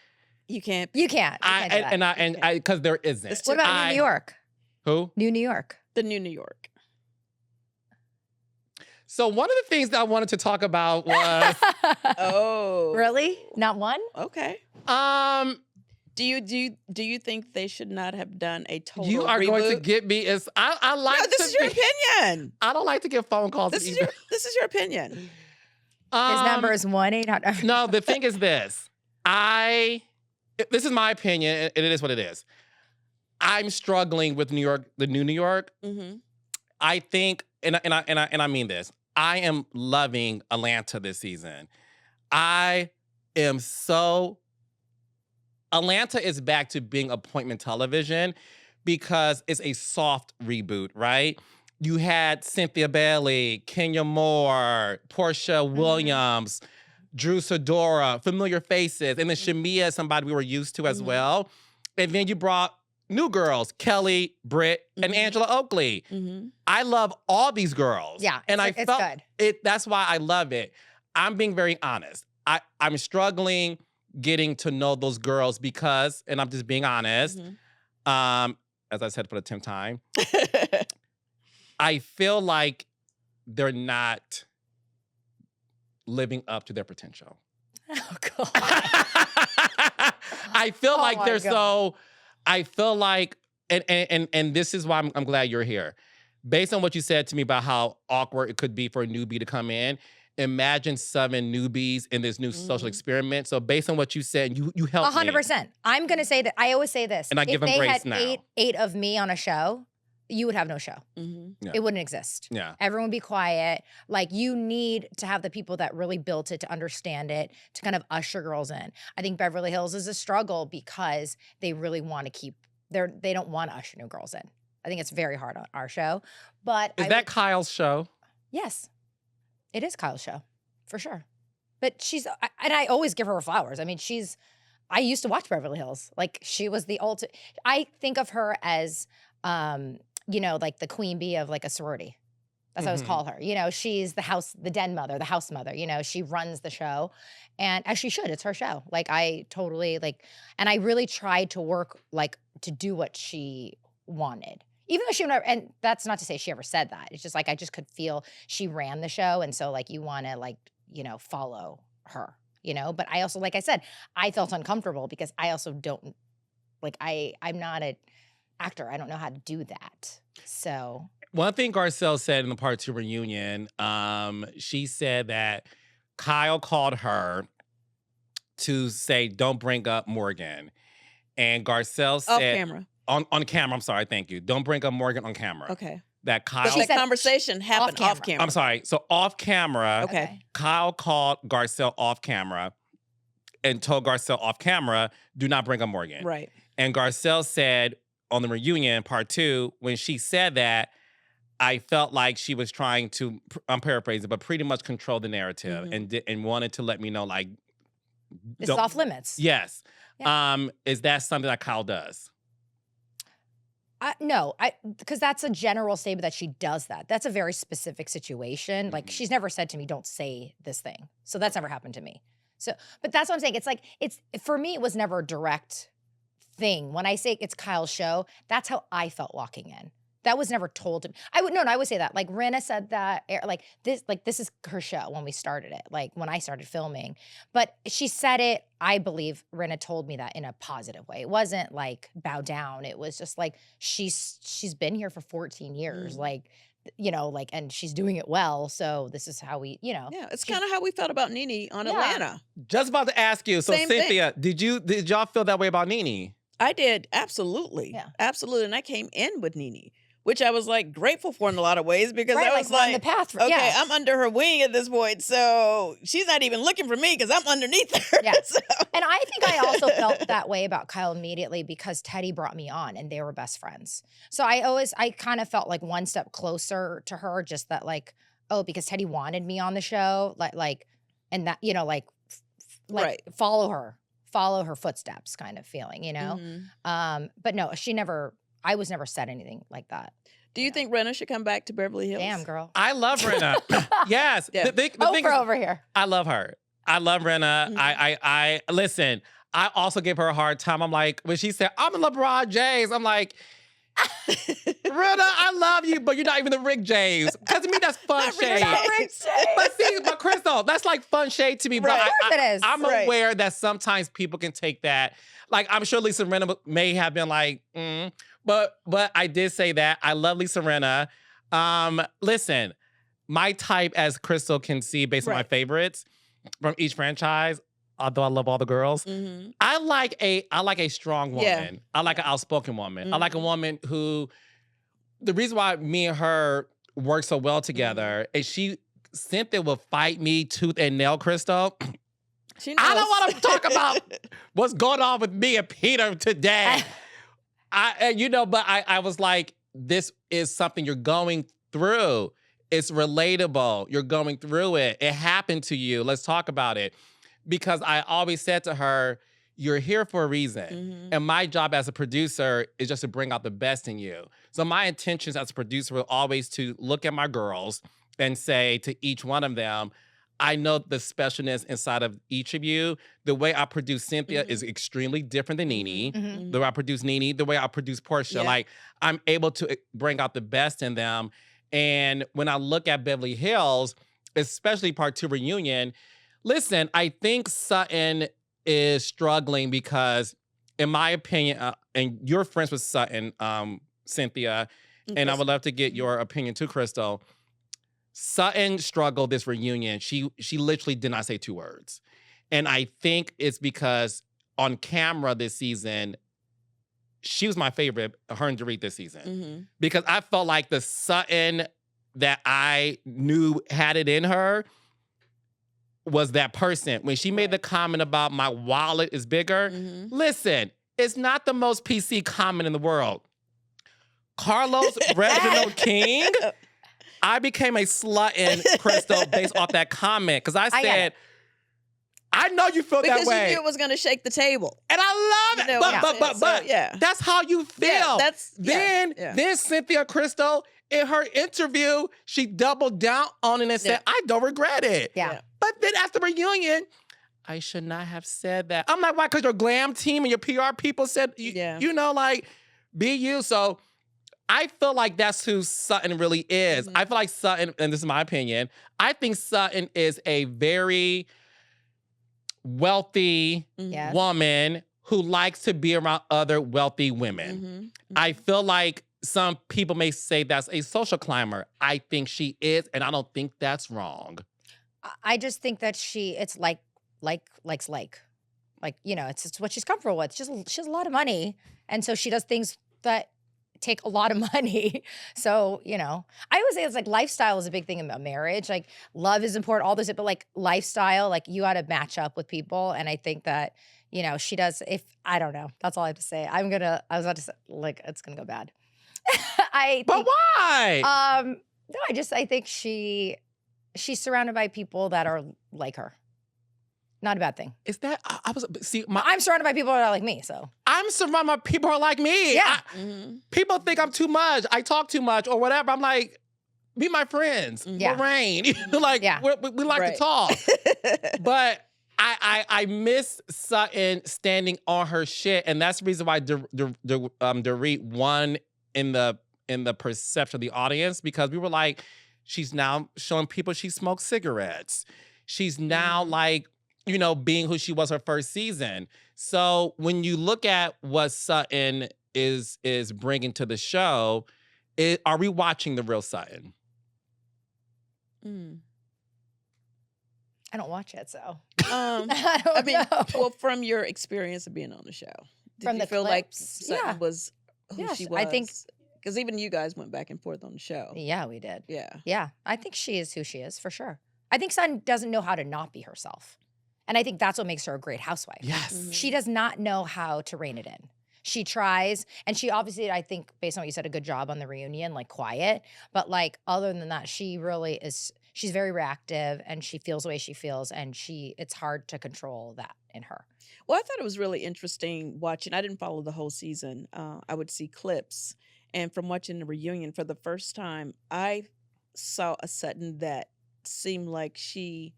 You can't. You can't. You can't do that. because there isn't. It's What about New York? Who? New York. The new New York. So one of the things that I wanted to talk about was Oh. Really? Not one? Okay. Do you think they should not have done a total you are reboot? going to get me is I like No, this to is your be- opinion. I don't like to get phone calls This is either. your opinion. His number is 1-800. No, the thing is this. This is my opinion, and it is what it is. I'm struggling with New York, the new New York. Mm-hmm. I think, and I mean this. I am loving Atlanta this season. I am so. Atlanta is back to being appointment television because it's a soft reboot, right? You had Cynthia Bailey, Kenya Moore, Portia Williams, Drew Sidora, familiar faces, and then Shamia is somebody we were used to as well. And then you brought new girls, Kelly, Britt, and Angela Oakley. Mm-hmm. I love all these girls. Yeah, and it's I felt good. it. That's why I love it. I'm being very honest. I'm struggling getting to know those girls because, and I'm just being honest. As I said for the 10th time, I feel like they're not living up to their potential. Oh, God. I feel Oh like my they're God. so. I feel like, and this is why I'm glad you're here. based on what you said to me about how awkward it could be for a newbie to come in, imagine 7 newbies in this new social experiment. So based on what you said, you helped me. 100%. I'm going to say that. I always say this. And I give them grace now. If they had eight of me on a show, you would have no show. Yeah. It wouldn't exist. Yeah. Everyone would be quiet. Like, you need to have the people that really built it to understand it, to kind of usher girls in. I think Beverly Hills is a struggle because they really want to they don't want to usher new girls in. I think it's very hard on our show. But Is that Kyle's show? Yes. It is Kyle's show, for sure. But and I always give her flowers. I mean, I used to watch Beverly Hills. Like, she was the ultimate. I think of her as, like the queen bee of like a sorority. That's what I always call her. She's the den mother, the house mother. She runs the show, and as she should. It's her show. Like, I totally and I really tried to work to do what she wanted. Even though she never, and that's not to say she ever said that. It's just I just could feel she ran the show, and so you want to follow her. But I also, like I said, I felt uncomfortable because I also don't I'm not an actor. I don't know how to do that. So one thing Garcelle said in the Part 2 reunion, she said that Kyle called her to say, don't bring up Morgan. And Garcelle said— Off camera. On camera, I'm sorry, thank you. Don't bring up Morgan on camera. Okay. That Kyle— But the conversation happened off camera. I'm sorry. So off camera, Okay. Kyle called Garcelle off camera and told Garcelle off camera, do not bring up Morgan. Right. And Garcelle said on the reunion, Part 2, when she said that, I felt like she was trying to, I'm paraphrasing, but pretty much control the narrative and wanted to let me know, it's off limits. Yes. Yeah. Is that something that Kyle does? No, because that's a general statement that she does that. That's a very specific situation. She's never said to me, don't say this thing. So that's never happened to me. So, but that's what I'm saying. It's for me, it was never a direct thing. When I say it's Kyle's show, that's how I felt walking in. That was never told to me. I would say that. Rinna said that, this is her show when we started it, when I started filming. But she said it, I believe Rinna told me that in a positive way. It wasn't bow down. It was just she's been here for 14 years, and she's doing it well. So this is how we, Yeah, it's kind of how we felt about Nene on Atlanta. Just about to ask you. So Same Cynthia, did y'all feel that way about Nene? I did, absolutely. Yeah. Absolutely. And I came in with Nene, which I was grateful for in a lot of ways because right, I was on the path. Okay, I'm under her wing at this point, so she's not even looking for me because I'm underneath her. Yeah. So. And I think I also felt that way about Kyle immediately because Teddy brought me on and they were best friends. So I kind of felt one step closer to her, just that because Teddy wanted me on the show, and that, Right. follow her footsteps kind of feeling, But no, I was never said anything like that. Do you think Rinna should come back to Beverly Hills? Damn, girl. I love Rinna. Yes. Yeah. The thing is, over here. I love her. I love Rinna. I listen, I also give her a hard time. I'm when she said, I'm in LeBron James, I'm like, Rinna, I love you, but you're not even the Rick James. Because to me, that's fun shade. But Crystal, that's fun shade to me. Right. But It is. I'm aware that sometimes people can take that. I'm sure Lisa Rinna may have been but I did say that. I love Lisa Rinna. Listen, my type, as Crystal can see based on my favorites from each franchise, although I love all the girls, I like a strong woman. Yeah. I like an outspoken woman. I like a woman who, the reason why me and her work so well together is Cynthia will fight me tooth and nail, Crystal. I don't want to talk about what's going on with me and Peter today. But I was like, this is something you're going through. It's relatable. You're going through it. It happened to you. Let's talk about it. Because I always said to her, you're here for a reason. And my job as a producer is just to bring out the best in you. So my intentions as a producer were always to look at my girls and say to each one of them, I know the specialness inside of each of you. The way I produce Cynthia is extremely different than Nene. The way I produce Nene, the way I produce Portia. Yeah. I'm able to bring out the best in them. And when I look at Beverly Hills, especially Part 2 reunion, listen, I think Sutton is struggling because, in my opinion, and you're friends with Sutton, Cynthia, and I would love to get your opinion too, Crystal. Sutton struggled this reunion. She literally did not say 2 words. And I think it's because on camera this season, she was my favorite, her and Dorit this season. Because I felt like the Sutton that I knew had it in her was that person. When she made the comment about my wallet is bigger, listen, it's not the most PC comment in the world. Carlos Reginald King, I became a slut in Crystal based off that comment. Because I said, I know you feel that way. Because you knew it was going to shake the table. And I love it. But yeah. That's how you feel. Yeah, Then Cynthia Crystal, in her interview, she doubled down on it and said, I don't regret it. Yeah. But then after the reunion, I should not have said that. I'm like, why? Because your glam team and your PR people said, you know, like, be you. So I feel like that's who Sutton really is. I feel like Sutton, and this is my opinion, I think Sutton is a very wealthy woman who likes to be around other wealthy women. I feel like some people may say that's a social climber. I think she is, and I don't think that's wrong. I just think that it's like, you know, it's what she's comfortable with. She has a lot of money, and so she does things that take a lot of money. So, you know, I always say it's like lifestyle is a big thing in a marriage. Like love is important, all this, but like lifestyle, like you got to match up with people. And I think that, you know, she does. I don't know. That's all I have to say. I was about to say, like, it's going to go bad. But why? No, I think she's surrounded by people that are like her. Not a bad thing. Is that, I'm surrounded by people that are like me, so. I'm surrounded by people who are like me. Yeah. People think I'm too much. I talk too much or whatever. I'm like, be my friends. Lorraine. Like, we like to talk. But I miss Sutton standing on her shit. And that's the reason why Dorit won in the perception of the audience, because we were like, she's now showing people she smokes cigarettes. She's now like, you know, being who she was her first season. So when you look at what Sutton is bringing to the show, are we watching the real Sutton? I don't watch it, so. I mean, well, from your experience of being on the show, did you feel like Sutton was who she was? I think. Because even you guys went back and forth on the show. Yeah, we did. Yeah. Yeah, I think she is who she is, for sure. I think Sutton doesn't know how to not be herself. And I think that's what makes her a great housewife. Yes. She does not know how to rein it in. She tries, and she obviously, I think, based on what you said, a good job on the reunion, like quiet. But like, other than that, she really is, she's very reactive, and she feels the way she feels, and it's hard to control that in her. Well, I thought it was really interesting watching. I didn't follow the whole season. I would see clips. And from watching the reunion for the first time, I saw a Sutton that seemed like she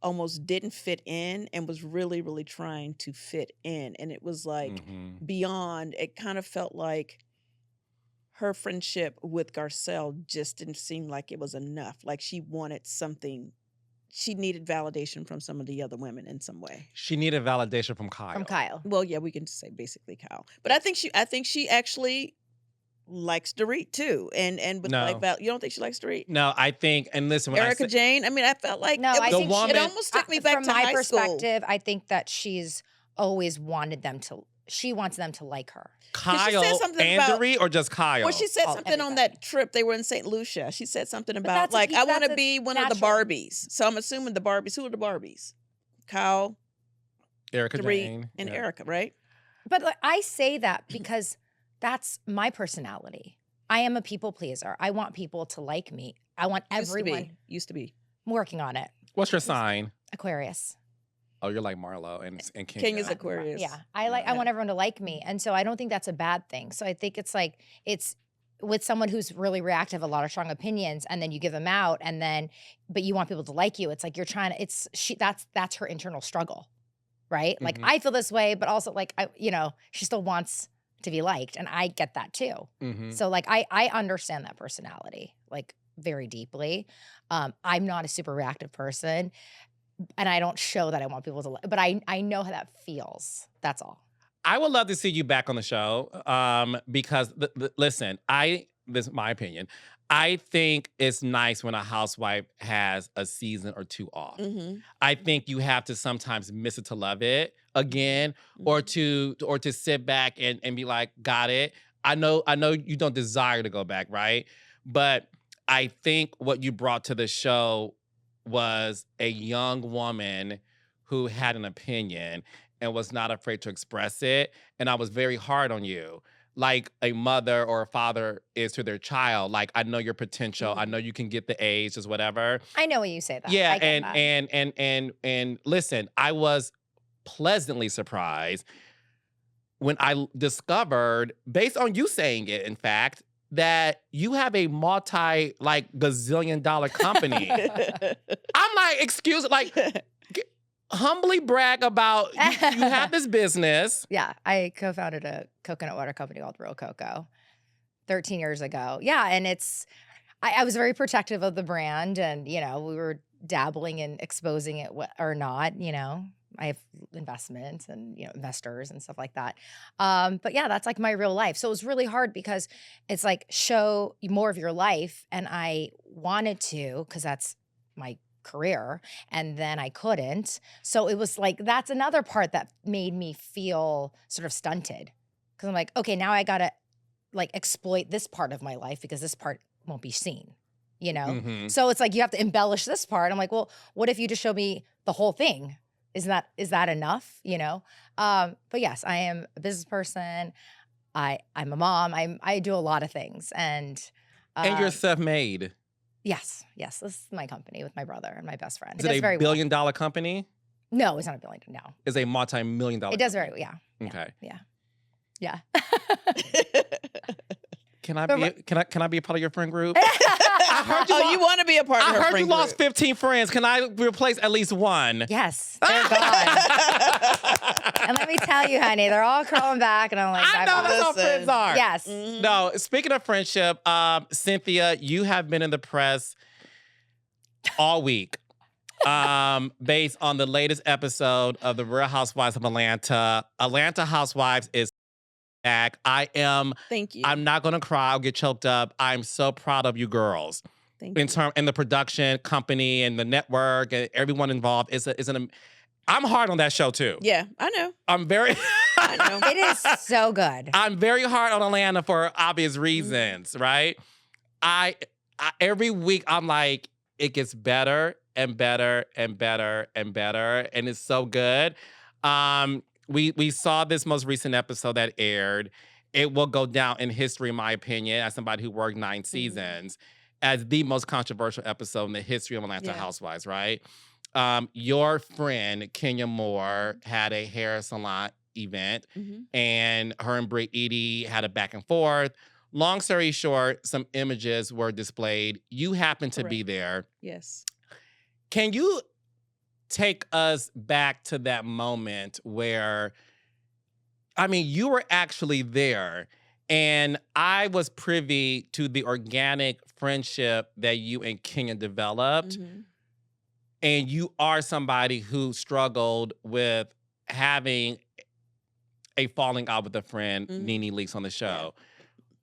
almost didn't fit in and was really, really trying to fit in. And it was like beyond, it kind of felt like her friendship with Garcelle just didn't seem like it was enough. Like she wanted something, she needed validation from some of the other women in some way. She needed validation from Kyle. From Kyle. Well, yeah, we can just say basically Kyle. But I think she actually likes Dorit too, and with you don't think she likes Dorit? No, I think, and listen, when Erica Jane. I mean, I felt like I think it almost took me back to high school. From my perspective, I think that she's always wanted them to. She wants them to like her. Kyle and Dorit, or just Kyle? Well, she said something on that trip. They were in St. Lucia. She said something about like, I want to be one of the Barbies. So I'm assuming the Barbies. Who are the Barbies? Kyle, Erica Dorit, Jane, and Erica, right? But like, I say that because that's my personality. I am a people pleaser. I want people to like me. I want everyone. Used to be. I'm working on it. What's your sign? Aquarius. Oh, you're like Marlo and King. King is Aquarius. Yeah. I want everyone to like me. And so I don't think that's a bad thing. So I think it's like, it's with someone who's really reactive, a lot of strong opinions, and then you give them out, and then, but you want people to like you. It's like you're trying to, that's her internal struggle, right? Like I feel this way, but also like, she still wants to be liked, and I get that too. So like I understand that personality like very deeply. I'm not a super reactive person, and I don't show that I want people to like, but I know how that feels. That's all. I would love to see you back on the show because listen, I this is my opinion. I think it's nice when a housewife has a season or two off. Mm-hmm. I think you have to sometimes miss it to love it again, or to sit back and be like, got it. I know you don't desire to go back, right? But I think what you brought to the show was a young woman who had an opinion and was not afraid to express it. And I was very hard on you, like a mother or a father is to their child. Like, I know your potential. I know you can get the A's, just whatever. I know when you say that. Yeah, I get that. and listen, I was pleasantly surprised when I discovered, based on you saying it, in fact, that you have a gazillion-dollar company. I'm like, excuse, humbly brag about you have this business. Yeah, I co-founded a coconut water company called Real Cocoa 13 years ago. Yeah, and I was very protective of the brand, and we were dabbling in exposing it or not. I have investments and investors and stuff like that. But yeah, that's like my real life. So it was really hard because it's like show more of your life, and I wanted to because that's my career, and then I couldn't. So it was like that's another part that made me feel sort of stunted because I'm like, okay, now I gotta exploit this part of my life because this part won't be seen. So it's like you have to embellish this part. I'm like, well, what if you just show me the whole thing? Is that enough? But yes, I am a business person. I'm a mom. I do a lot of things, and you're self-made. Yes. This is my company with my brother and my best friend. Is it a billion-dollar company? No, it's not a billion. No, it's a multi-million-dollar. It does very well. Yeah. Okay. Yeah. Can I be a part of your friend group? I heard you want to be a part of her friend group. I heard you lost 15 friends. Can I replace at least one? Yes. They're gone. And let me tell you, honey, they're all crawling back, and I'm like, I know that's how friends are. Yes. Mm-hmm. No, speaking of friendship, Cynthia, you have been in the press all week. Based on the latest episode of The Real Housewives of Atlanta. Atlanta Housewives is back. Thank you. I'm not gonna cry. I'll get choked up. I'm so proud of you girls. Thank you. In the production company and the network and everyone involved. I'm hard on that show too. Yeah, I know. I'm very. I know. It is so good. I'm very hard on Atlanta for obvious reasons, right? I every week I'm like, it gets better and better and better and better, and it's so good. We saw this most recent episode that aired. It will go down in history, in my opinion, as somebody who worked 9 seasons, as the most controversial episode in the history of Atlanta Housewives, right? Your friend, Kenya Moore, had a hair salon event, and her and Britt Edie had a back and forth. Long story short, some images were displayed. You happened to be there. Yes. Can you take us back to that moment where, you were actually there, and I was privy to the organic friendship that you and Kenya developed. And you are somebody who struggled with having a falling out with a friend, Nene Leakes, on the show.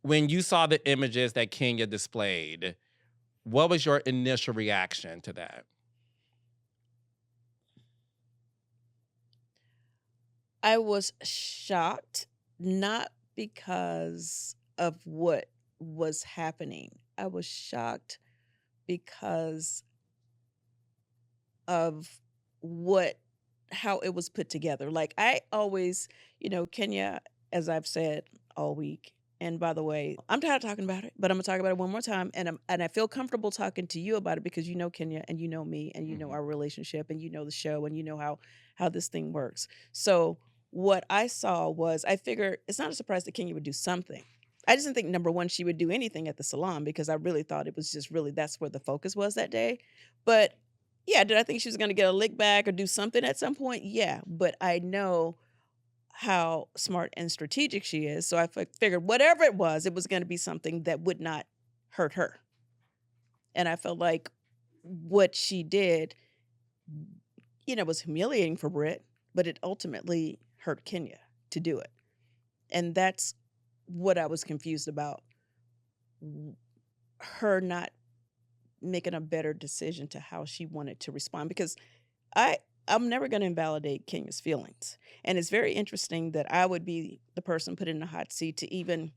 When you saw the images that Kenya displayed, what was your initial reaction to that? I was shocked, not because of what was happening. I was shocked because of how it was put together. Like, I always, Kenya, as I've said all week, and by the way, I'm tired of talking about it, but I'm gonna talk about it one more time. And I feel comfortable talking to you about it because you know Kenya and you know me and you know our relationship and you know the show and you know how this thing works. So what I saw was, I figured it's not a surprise that Kenya would do something. I just didn't think, number one, she would do anything at the salon because I really thought it was just really that's where the focus was that day. But yeah, did I think she was going to get a lick back or do something at some point? Yeah, but I know how smart and strategic she is. So I figured whatever it was going to be something that would not hurt her. And I felt like what she did, was humiliating for Britt, but it ultimately hurt Kenya to do it. And that's what I was confused about. her not making a better decision to how she wanted to respond, because I'm never going to invalidate Kenya's feelings. And it's very interesting that I would be the person put in the hot seat to even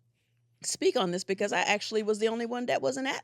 speak on this, because I actually was the only one that wasn't at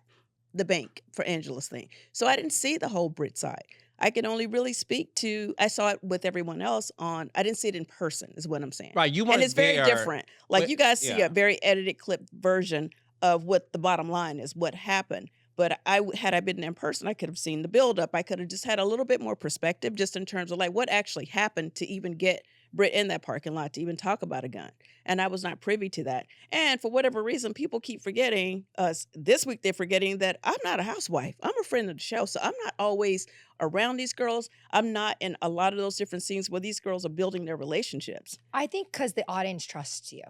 the bank for Angela's thing. So I didn't see the whole Brit side. I can only really speak to, I saw it with everyone else I didn't see it in person, is what I'm saying. Right, you weren't And it's very there different. Like, with- you guys see yeah. a very edited clip version of what the bottom line is, what happened. But had I been in person, I could have seen the buildup. I could have just had a little bit more perspective, just in terms of like what actually happened to even get Britt in that parking lot to even talk about a gun. And I was not privy to that. And for whatever reason, people keep forgetting us. This week, they're forgetting that I'm not a housewife. I'm a friend of the show. So I'm not always around these girls. I'm not in a lot of those different scenes where these girls are building their relationships. I think because the audience trusts you.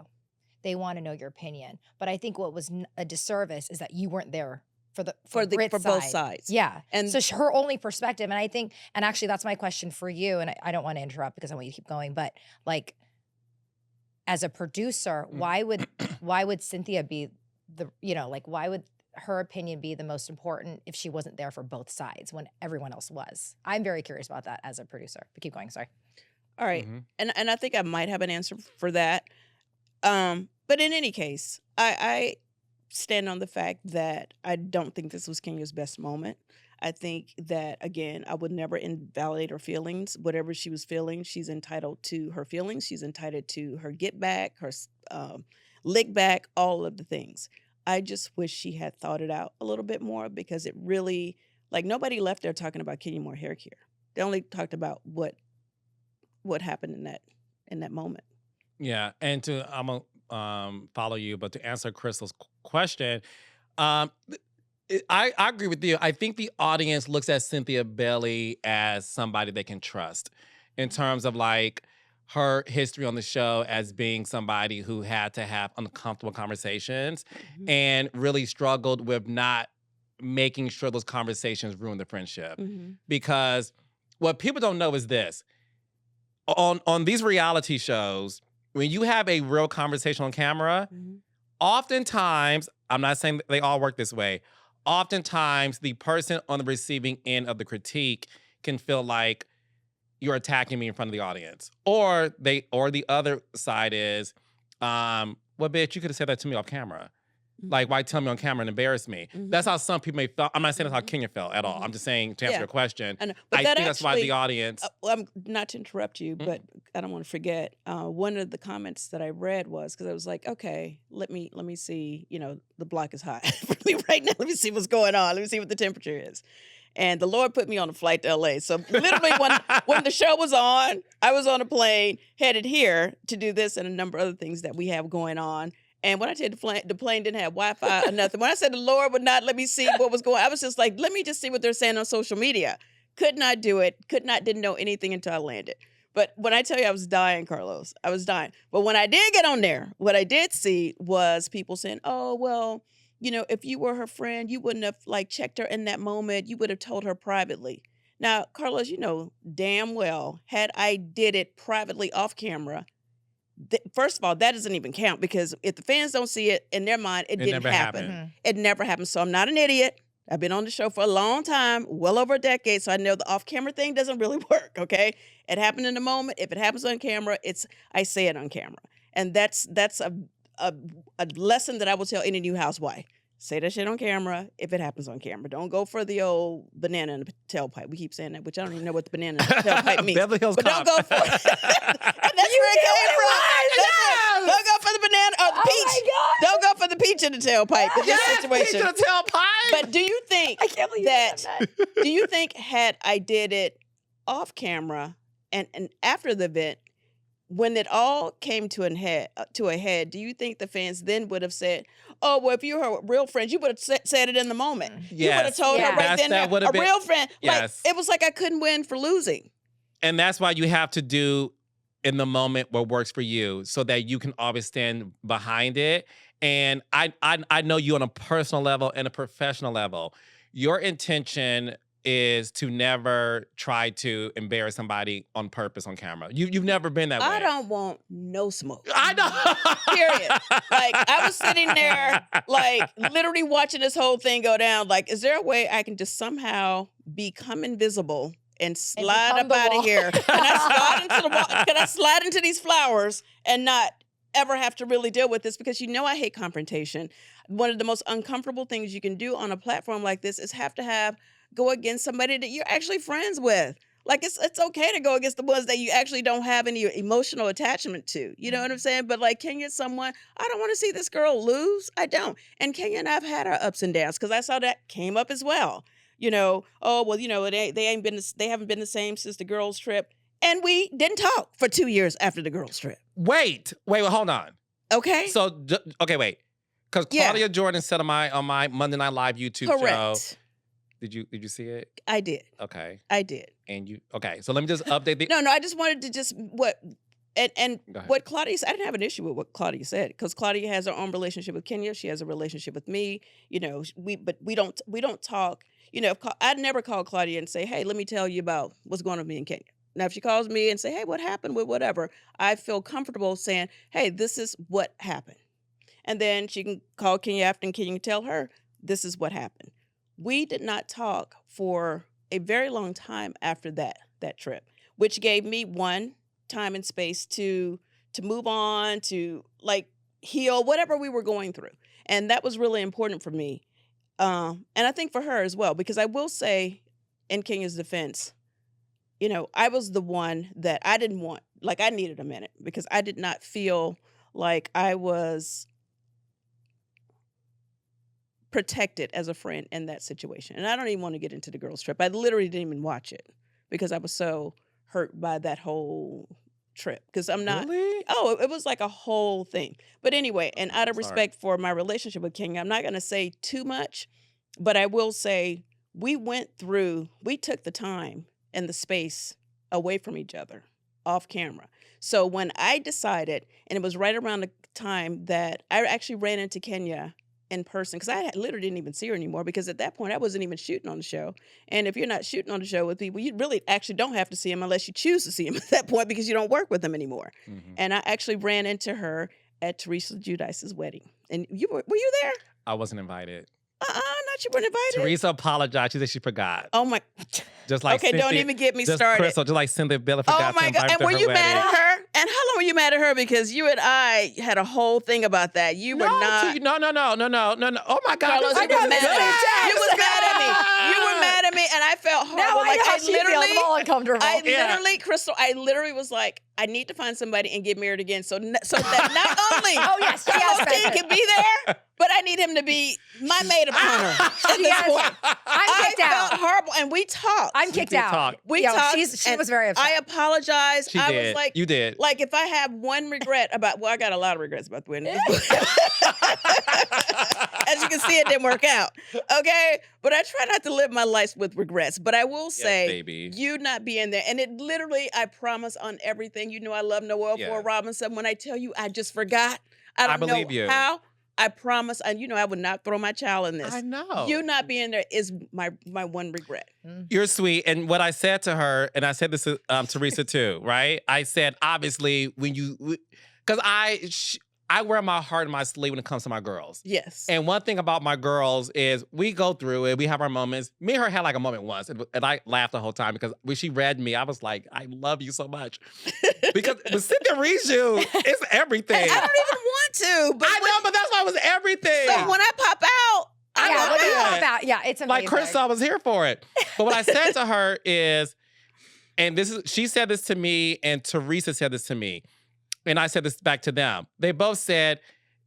They want to know your opinion. But I think what was a disservice is that you weren't there for Brit's both side. sides. Yeah. And so her only perspective, and I think, and actually that's my question for you, and I don't want to interrupt because I want you to keep going, but like, as a producer, why would Cynthia be why would her opinion be the most important if she wasn't there for both sides when everyone else was? I'm very curious about that as a producer. But keep going, sorry. All right. And I think I might have an answer for that. But in any case, I stand on the fact that I don't think this was Kenya's best moment. I think that, again, I would never invalidate her feelings. Whatever she was feeling, she's entitled to her feelings. She's entitled to her get back, her lick back, all of the things. I just wish she had thought it out a little bit more, because it really, like, nobody left there talking about Kenya Moore hair care. They only talked about what happened in that moment. Yeah, and I'm gonna follow you, but to answer Crystal's question, I agree with you. I think the audience looks at Cynthia Bailey as somebody they can trust, in terms of like her history on the show as being somebody who had to have uncomfortable conversations and really struggled with not making sure those conversations ruin the friendship. Because what people don't know is this: on these reality shows, when you have a real conversation on camera, oftentimes, I'm not saying they all work this way, oftentimes the person on the receiving end of the critique can feel like you're attacking me in front of the audience. Or the other side is, well, bitch, you could have said that to me off camera. Like, why tell me on camera and embarrass me? That's how some people may feel. I'm not saying that's how Kenya felt at all. I'm just saying, to answer your question, But I that think that's why the audience... I'm not to interrupt you, but I don't want to forget. One of the comments that I read was, because I was like, okay, let me see, the block is hot for me right now. Let me see what's going on. Let me see what the temperature is. And the Lord put me on a flight to LA. So literally when the show was on, I was on a plane headed here to do this and a number of other things that we have going on. And when I said the plane didn't have Wi-Fi or nothing, when I said the Lord would not let me see what was going on, I was just like, let me just see what they're saying on social media. Could not do it. Didn't know anything until I landed. But when I tell you I was dying, Carlos, I was dying. But when I did get on there, what I did see was people saying, oh, well, if you were her friend, you wouldn't have checked her in that moment. You would have told her privately. Now, Carlos, damn well, had I did it privately off camera, first of all, that doesn't even count, because if the fans don't see it in their mind, it didn't happen. It never happened. So I'm not an idiot. I've been on the show for a long time, well over a decade, so I know the off-camera thing doesn't really work, okay? It happened in the moment. If it happens on camera, I say it on camera. And that's a lesson that I will tell any new housewife. Say that shit on camera if it happens on camera. Don't go for the old banana in the tailpipe. We keep saying that, which I don't even know what the banana in the tailpipe means. Beverly Hills but Cop. Don't go for it. That's where it came from. Don't go for the banana or the peach. my God. Don't go for the peach in the tailpipe in this situation. Peach in the tailpipe. But do you think I can't believe that. do you think had I did it off camera and after the event, when it all came to a head, do you think the fans then would have said, oh, well, if you were her real friends, you would have said it in the moment. You would have told her right then, a real friend. Yes. It was like I couldn't win for losing. And that's why you have to do in the moment what works for you, so that you can always stand behind it. And I know you on a personal level and a professional level. Your intention is to never try to embarrass somebody on purpose on camera. You've never been that way. I don't want no smoke. I know. Period. Like, I was sitting there, like, literally watching this whole thing go down. Like, is there a way I can just somehow become invisible and slide up out of here? Can I slide into these flowers and not ever have to really deal with this? Because I hate confrontation. One of the most uncomfortable things you can do on a platform like this is have to go against somebody that you're actually friends with. Like, it's okay to go against the ones that you actually don't have any emotional attachment to. You know what I'm saying? But like, Kenya, I don't want to see this girl lose. I don't. And Kenya and I've had our ups and downs, because I saw that came up as well. They haven't been the same since the girls' trip. And we didn't talk for 2 years after the girls' trip. Wait, hold on. Okay. So, wait. Because Claudia Jordan said on my Monday Night Live YouTube show. Correct. Did you see it? I did. Okay. I did. And okay. So let me just update the. No, I just wanted to what Claudia said. I didn't have an issue with what Claudia said, because Claudia has her own relationship with Kenya. She has a relationship with me. We don't talk. I'd never call Claudia and say, hey, let me tell you about what's going on with me in Kenya. Now, if she calls me and say, hey, what happened with whatever, I feel comfortable saying, hey, this is what happened. And then she can call Kenya after, and Kenya can tell her, this is what happened. We did not talk for a very long time after that trip, which gave me time and space to move on, to like heal whatever we were going through. And that was really important for me. And I think for her as well, because I will say, in Kenya's defense, I was the one that I didn't want, like, I needed a minute, because I did not feel like I was protected as a friend in that situation. And I don't even want to get into the girls' trip. I literally didn't even watch it because I was so hurt by that whole trip. Because I'm not. Really? Oh, it was like a whole thing. But anyway, and out of respect for my relationship with Kenya, I'm not going to say too much, but I will say we took the time and the space away from each other off camera. So when I decided, and it was right around the time that I actually ran into Kenya in person, because I literally didn't even see her anymore, because at that point I wasn't even shooting on the show. And if you're not shooting on the show with people, you really actually don't have to see them unless you choose to see them at that point, because you don't work with them anymore. Mm-hmm. And I actually ran into her at Teresa Giudice's wedding. And were you there? I wasn't invited. Not you weren't invited. Teresa apologized. She said she forgot. Oh my. Just like okay, Cynthia, don't even get me started. Crystal, just like Cynthia Bella forgot. Oh my God! And were you mad at her? And how long were you mad at her? Because you and I had a whole thing about that. You were not. No. Oh my God! Carlos, you was mad at me. You was mad at me. You were mad at me, and I felt horrible. Now I know how she feels. I'm all uncomfortable. Crystal, I literally was like, I need to find somebody and get married again, so that not only oh yes, Carlos can be there, but I need him to be my maid of honor at this point. I'm kicked out. I felt horrible, and we talked. I'm kicked out. We talked. She was very upset. I apologized. She did. Was like, you did. Like, if I have one regret about, I got a lot of regrets about the wedding. As you can see, it didn't work out. Okay, but I try not to live my life with regrets. But I will say, you not being there, and it literally, I promise on everything. I love Noel for Robinson. When I tell you, I just forgot. I don't know how. I promise, and I would not throw my child in this. I know. You not being there is my one regret. You're sweet. And what I said to her, and I said this to Teresa too, right? I said, obviously, because I wear my heart in my sleeve when it comes to my girls. Yes. And one thing about my girls is we go through it. We have our moments. Me and her had like a moment once, and I laughed the whole time because when she read me, I was like, I love you so much. Because when Cynthia reads you, it's everything. And I don't even want to. But I know, but that's why it was everything. So when I pop out, it's amazing. Like Chris, I was here for it. But what I said to her is, and she said this to me, and Teresa said this to me. And I said this back to them. They both said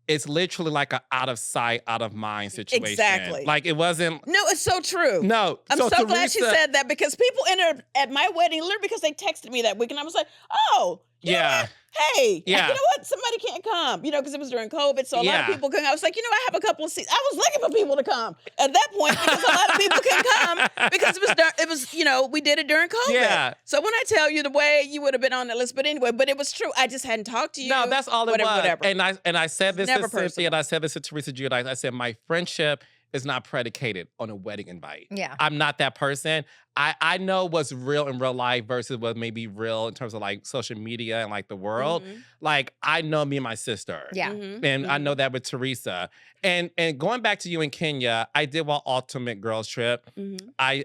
it's literally like an out of sight, out of mind situation. Exactly. Like it wasn't. No, it's so true. No. I'm so glad she said that, because people entered at my wedding literally because they texted me that week, and I was like, oh, yeah. Hey, you know what? Somebody can't come, because it was during COVID, so a lot of people couldn't. I was like, I have a couple of seats. I was looking for people to come at that point because a lot of people couldn't come because it was we did it during COVID. Yeah. So when I tell you the way, you would have been on that list. But anyway, it was true. I just hadn't talked to you. No, that's all it was. Whatever. And I said this to personal. Cynthia, and I said this to Teresa Giudice. I said my friendship is not predicated on a wedding invite. Yeah. I'm not that person. I know what's real in real life versus what may be real in terms of like social media and like the world. Mhm. Like I know me and my sister. Yeah. Mhm. And I Mhm. know that with Teresa. And going back to you in Kenya, I did our ultimate girls trip. Mhm.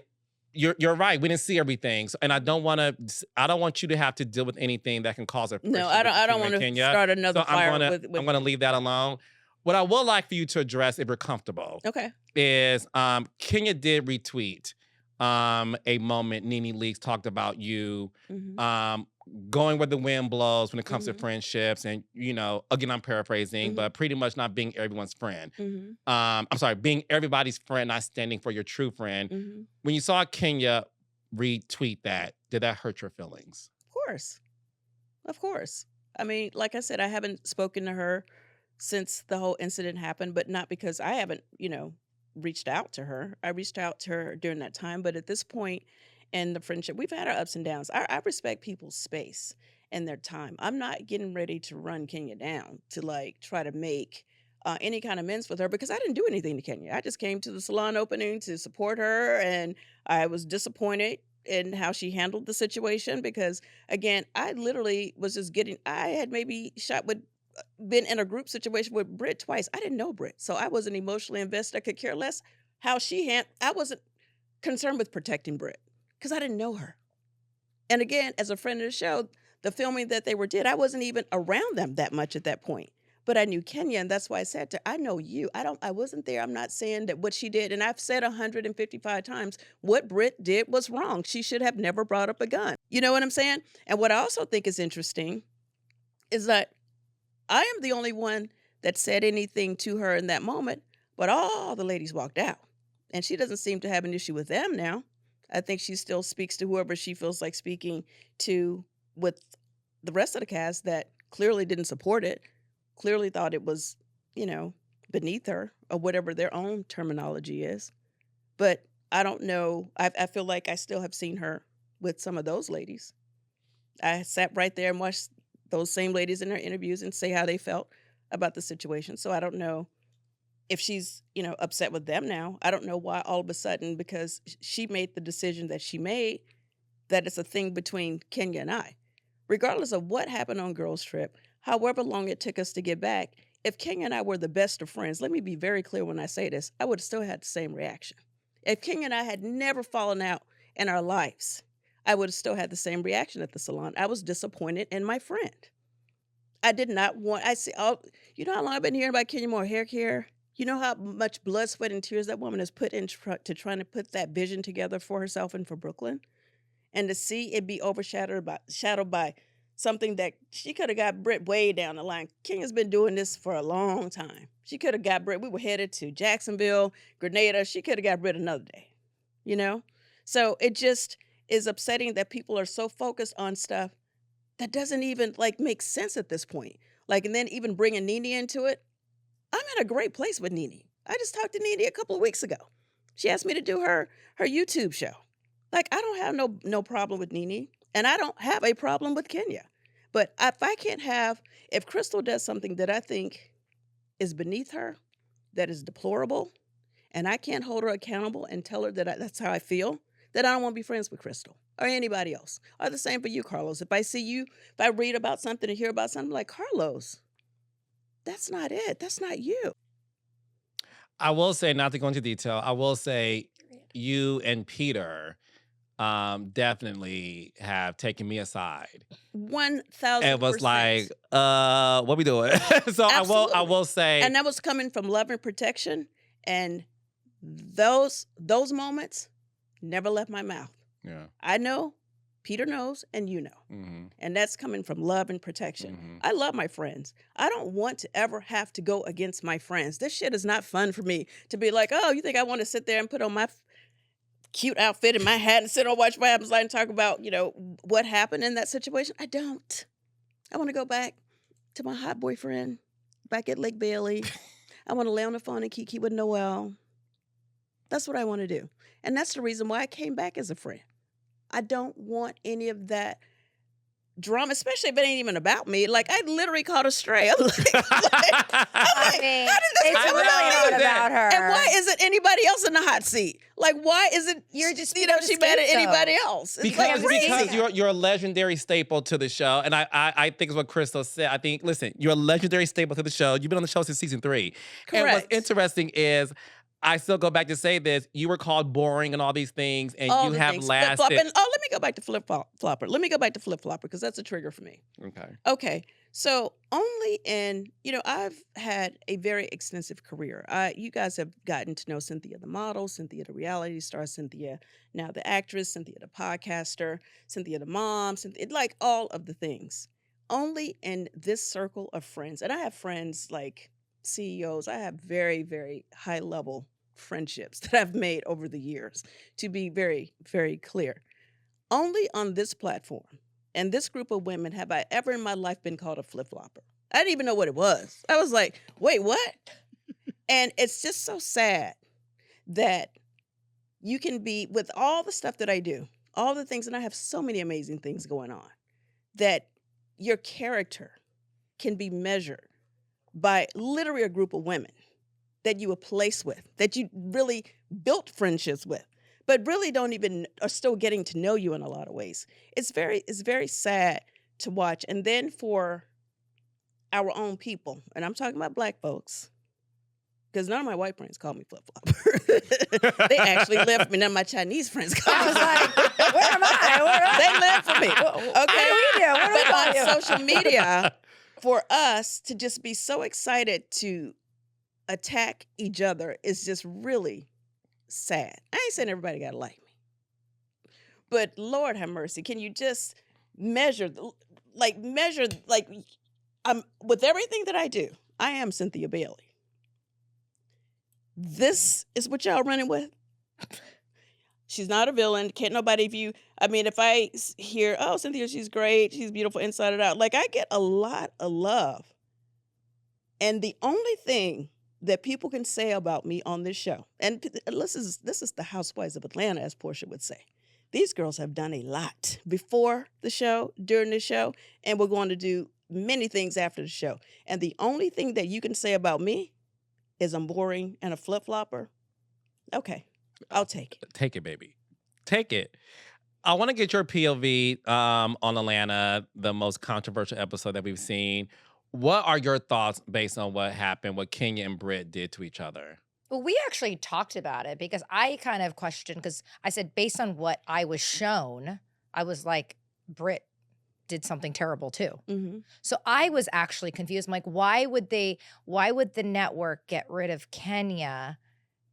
You're right. We didn't see everything, and I don't want you to have to deal with anything that can cause a friction. No, I don't between want to Kenya. start another So fire I'm with gonna leave that alone. What I would like for you to address, if you're comfortable, Okay. is Kenya did retweet a moment Nene Leakes talked about you Mhm. going where the wind blows when it comes to Mhm. friendships, and again I'm paraphrasing, Mhm. but pretty much not being everyone's friend. Mhm. I'm sorry, being everybody's friend, not standing for your true friend. Mhm. When you saw Kenya retweet that, did that hurt your feelings? Of course. Of course. I mean, like I said, I haven't spoken to her since the whole incident happened, but not because I haven't, reached out to her. I reached out to her during that time, but at this point in the friendship, we've had our ups and downs. I respect people's space and their time. I'm not getting ready to run Kenya down to like try to make any kind of amends with her because I didn't do anything to Kenya. I just came to the salon opening to support her, and I was disappointed in how she handled the situation because again, I literally was just I had maybe been in a group situation with Britt twice. I didn't know Britt, so I wasn't emotionally invested. I could care less how I wasn't concerned with protecting Britt because I didn't know her. And again, as a friend of the show, the filming that they did, I wasn't even around them that much at that point. But I knew Kenya, and that's why I said to her, I know you. I wasn't there. I'm not saying that what she did, and I've said 155 times, what Britt did was wrong. She should have never brought up a gun. You know what I'm saying? And what I also think is interesting is that I am the only one that said anything to her in that moment, but all the ladies walked out. And she doesn't seem to have an issue with them now. I think she still speaks to whoever she feels like speaking to with the rest of the cast that clearly didn't support it, clearly thought it was, beneath her or whatever their own terminology is. But I don't know. I feel like I still have seen her with some of those ladies. I sat right there and watched those same ladies in their interviews and say how they felt about the situation. So I don't know if she's, upset with them now. I don't know why all of a sudden, because she made the decision that she made, that it's a thing between Kenya and I. Regardless of what happened on Girls Trip, however long it took us to get back, if Kenya and I were the best of friends, let me be very clear when I say this, I would have still had the same reaction. If Kenya and I had never fallen out in our lives, I would have still had the same reaction at the salon. I was disappointed in my friend. I did not want, you know how long I've been hearing about Kenya Moore hair care? You know how much blood, sweat, and tears that woman has put in to trying to put that vision together for herself and for Brooklyn? And to see it be overshadowed by something that she could have got Britt way down the line. Kenya's been doing this for a long time. She could have got Britt. We were headed to Jacksonville, Grenada. She could have got Britt another day, So it just is upsetting that people are so focused on stuff that doesn't even make sense at this point. And then even bringing Nene into it. I'm in a great place with Nene. I just talked to Nene a couple of weeks ago. She asked me to do her YouTube show. I don't have no problem with Nene, and I don't have a problem with Kenya. But if Crystal does something that I think is beneath her, that is deplorable, and I can't hold her accountable and tell her that that's how I feel, then I don't want to be friends with Crystal or anybody else. Or the same for you, Carlos. If I read about something or hear about something, I'm like, Carlos, that's not it. That's not you. I will say, not to go into detail, I will say you and Peter definitely have taken me aside. 1,000%. It was like, what we doing? So Absolutely. I will say, And that was coming from love and protection. And those moments never left my mouth. yeah. I know, Peter knows, and you know. Mm-hmm. And that's coming from love and protection. Mm-hmm. I love my friends. I don't want to ever have to go against my friends. This shit is not fun for me to be like, oh, you think I want to sit there and put on my cute outfit and my hat and sit on Watch What Happens Live and talk about, what happened in that situation? I don't. I want to go back to my hot boyfriend back at Lake Bailey. I want to lay on the phone and kiki with Noel. That's what I want to do. And that's the reason why I came back as a friend. I don't want any of that drama, especially if it ain't even about me. Like, I literally caught a stray. I'm like, I mean, how did this it's happen? really not about her. And why isn't anybody else in the hot seat? Like, why isn't You're just you know being she mad at scapegoat. anybody else? It's Because, like crazy. because you're a legendary staple to the show. And I think it's what Crystal said. I think, listen, you're a legendary staple to the show. You've been on the show since season 3. And what's Correct. interesting is, I still go back to say this, you were called boring and all these things, and All you the have things. lasted. Flip-flop. And, let me go back to flip-flopper. Let me go back to flip-flopper because that's a trigger for me. Okay. Okay. So only in, I've had a very extensive career. You guys have gotten to know Cynthia the model, Cynthia the reality star, Cynthia now the actress, Cynthia the podcaster, Cynthia the mom, Cynthia, like all of the things. Only in this circle of friends, and I have friends like CEOs, I have very, very high level friendships that I've made over the years, to be very, very clear. Only on this platform and this group of women have I ever in my life been called a flip-flopper. I didn't even know what it was. I was like, wait, what? And it's just so sad that you can be, with all the stuff that I do, all the things, and I have so many amazing things going on, that your character can be measured by literally a group of women that you were placed with, that you really built friendships with, but really don't even, are still getting to know you in a lot of ways. It's very sad to watch. And then for our own people, and I'm talking about Black folks, because none of my white friends call me flip-flopper. They actually live for me. None of my Chinese friends call me. I was like, where am I? They live for me. Okay. What do we do? What do we But call you? on social media, for us to just be so excited to attack each other is just really sad. I ain't saying everybody gotta like me, but Lord have mercy, can you just measure with everything that I do? I am Cynthia Bailey. This is what y'all running with. She's not a villain. Can't nobody view. I mean, if I hear, oh, Cynthia, she's great, she's beautiful inside and out, like, I get a lot of love. And the only thing that people can say about me on this show, and this is the Housewives of Atlanta, as Portia would say. These girls have done a lot before the show, during the show, and we're going to do many things after the show. And the only thing that you can say about me is I'm boring and a flip-flopper. Okay, I'll take it. Take it, baby. Take it. I want to get your POV on Atlanta, the most controversial episode that we've seen. What are your thoughts based on what happened, what Kenya and Britt did to each other? Well, we actually talked about it because I kind of questioned, because I said, based on what I was shown, I was like, Britt did something terrible too. Mm-hmm. So I was actually confused. I'm like, why would the network get rid of Kenya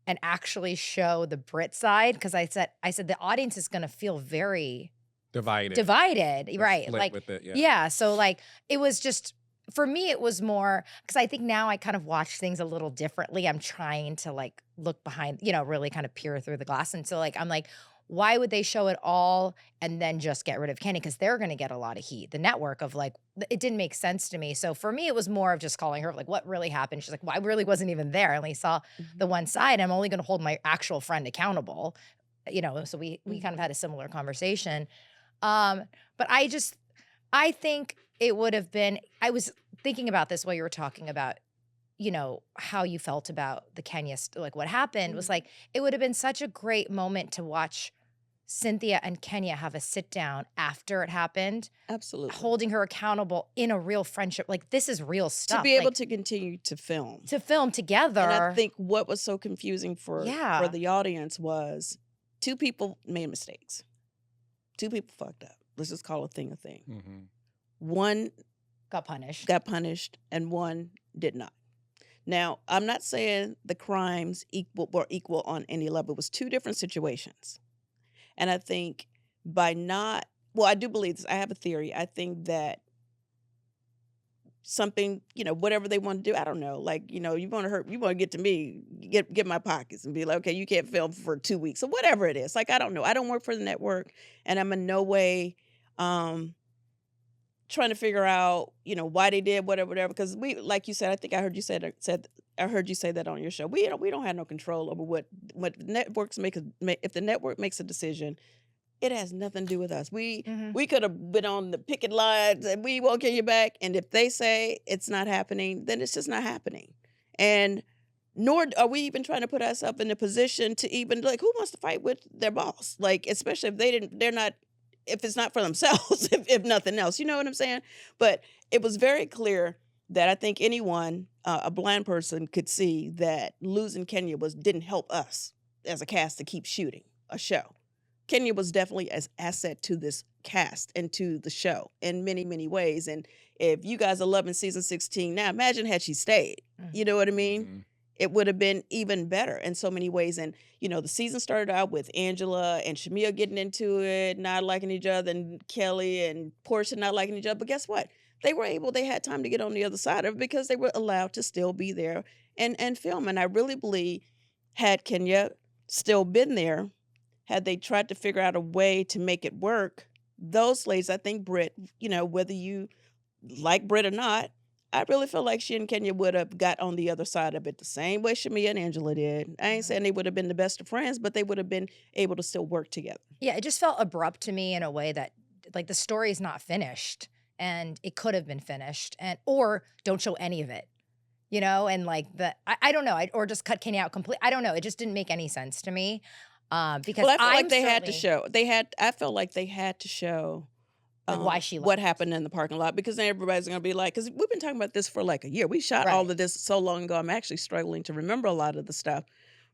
and actually show the Brit side? Because I said the audience is going to feel very divided, right? Split Like, with it, yeah. So like, it was just, for me, it was more, because I think now I kind of watch things a little differently. I'm trying to like look behind, really kind of peer through the glass. And so like, I'm like, why would they show it all and then just get rid of Kenny? Because they're going to get a lot of heat. The network of like, it didn't make sense to me. So for me, it was more of just calling her like, what really happened? She's like, well, I really wasn't even there. I only saw the one side. I'm only going to hold my actual friend accountable. So we kind of had a similar conversation. But I think it would have been, I was thinking about this while you were talking about, how you felt about the Kenya, like what happened was like, it would have been such a great moment to watch Cynthia and Kenya have a sit down after it happened. Absolutely. Holding her accountable in a real friendship. Like, this is real stuff. To be able to continue to film. To film together. And I think what was so confusing for the audience was 2 people made mistakes. 2 people fucked up. Let's just call a thing a thing. Mm-hmm. One got punished, and one did not. Now, I'm not saying the crimes were equal on any level. It was 2 different situations. And I think I do believe this. I have a theory. I think that something, whatever they want to do, I don't know. Like, you want to get to me, get my pockets and be like, okay, you can't film for 2 weeks or whatever it is. Like, I don't know. I don't work for the network, and I'm in no way trying to figure out, why they did whatever. Because we, like you said, I think I heard you say that on your show. We don't have no control over what networks make. If the network makes a decision, It has nothing to do with us. We Mhm. we could have been on the picket lines and we won't get you back. And if they say it's not happening, then it's just not happening. And nor are we even trying to put ourselves in a position to even like who wants to fight with their boss? Like, especially if they're not, if it's not for themselves, if nothing else. You know what I'm saying? But it was very clear that I think anyone, a blind person, could see that losing Kenya didn't help us as a cast to keep shooting a show. Kenya was definitely an asset to this cast and to the show in many, many ways. And if you guys are loving season 16 now, imagine had she stayed. You know what I mean? Mhm. It would have been even better in so many ways. And, the season started out with Angela and Shamia getting into it, not liking each other, and Kelly and Portia not liking each other. But guess what? They had time to get on the other side of it because they were allowed to still be there and film. And I really believe had Kenya still been there, had they tried to figure out a way to make it work, those ladies, I think Britt, whether you like Britt or not, I really feel like she and Kenya would have got on the other side of it the same way Shamia and Angela did. I ain't saying they would have been the best of friends, but they would have been able to still work together. Yeah, it just felt abrupt to me in a way that like the story is not finished and it could have been finished or don't show any of it. And like I don't know, or just cut Kenya out completely. I don't know. It just didn't make any sense to me. Because I felt like they had to show. I felt like they had to show like why she left. what happened in the parking lot, because then everybody's going to be like, because we've been talking about this for like a year. We shot all of this so long ago. I'm actually struggling to remember a lot of the stuff.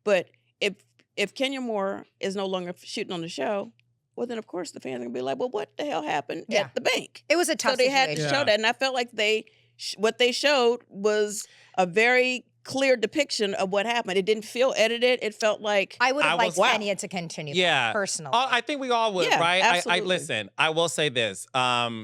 But if Kenya Moore is no longer shooting on the show, well, then of course the fans are going to be like, well, what the hell happened at the bank? It was a tough So they had to situation. show that, and I felt like what they showed was a very clear depiction of what happened. It didn't feel edited. It felt like I would have liked wow. Kenya to continue. Yeah. Personally. I think we all would, Yeah, right? absolutely. Listen, I will say this. I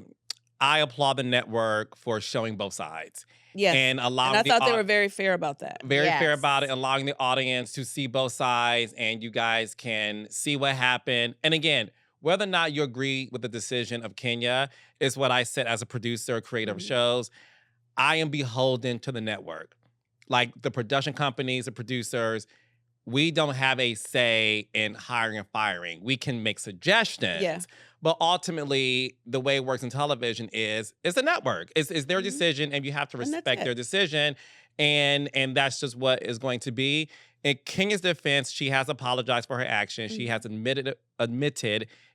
applaud the network for showing both sides. Yes. And allowing I thought they were very fair about that. Very fair Yes. about it, allowing the audience to see both sides, and you guys can see what happened. And again, whether or not you agree with the decision of Kenya is what I said as a producer, creator of shows. I am beholden to the network. Like the production companies, the producers, we don't have a say in hiring and firing. We can make suggestions. Yeah. But ultimately, the way it works in television is it's a network. It's their decision, and you have to And that's respect it. their decision. And that's just what is going to be. In Kenya's defense, she has apologized for her actions. She has admitted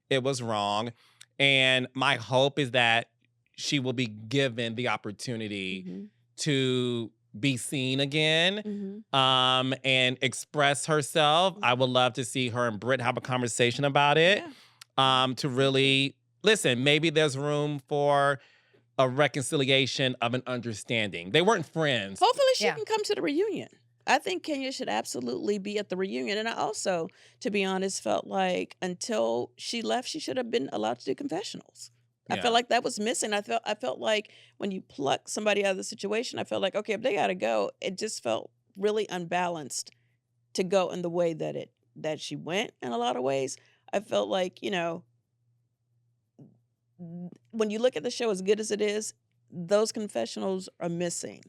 it was wrong. And my hope is that she will be given the opportunity to be seen again, and express herself. I would love to see her and Britt have a conversation about it. To really listen, maybe there's room for a reconciliation of an understanding. They weren't friends. Hopefully she Yeah. can come to the reunion. I think Kenya should absolutely be at the reunion. And I also, to be honest, felt like until she left, she should have been allowed to do confessionals. I Yeah. felt like that was missing. I felt like when you pluck somebody out of the situation, I felt like, okay, if they gotta go, it just felt really unbalanced to go in the way that she went in a lot of ways. I felt like, when you look at the show as good as it is, those confessionals are missing.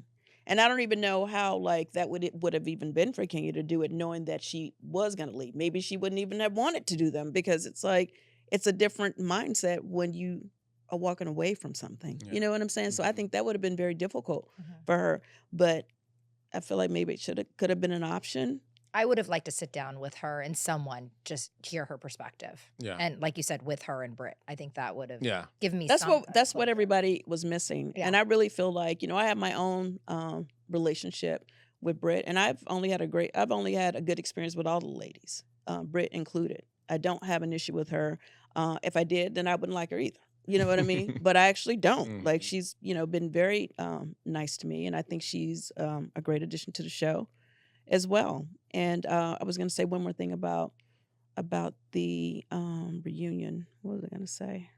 And I don't even know how like that would have even been for Kenya to do it, knowing that she was gonna leave. Maybe she wouldn't even have wanted to do them, because it's like it's a different mindset when you are walking away from something. Yeah. You know what I'm saying? So I think that would have been very difficult for her. But I feel like maybe it could have been an option. I would have liked to sit down with her and someone just hear her perspective. Yeah. And like you said, with her and Britt, I think that would have Yeah. given me That's some what everybody was missing. Yeah. And I really feel like, I have my own relationship with Britt, and I've only had a good experience with all the ladies, Britt included. I don't have an issue with her. If I did, then I wouldn't like her either. You know what I mean? But I actually don't. Like, she's, been very nice to me, and I think she's a great addition to the show as well. And I was going to say one more thing about the reunion. What was I going to say?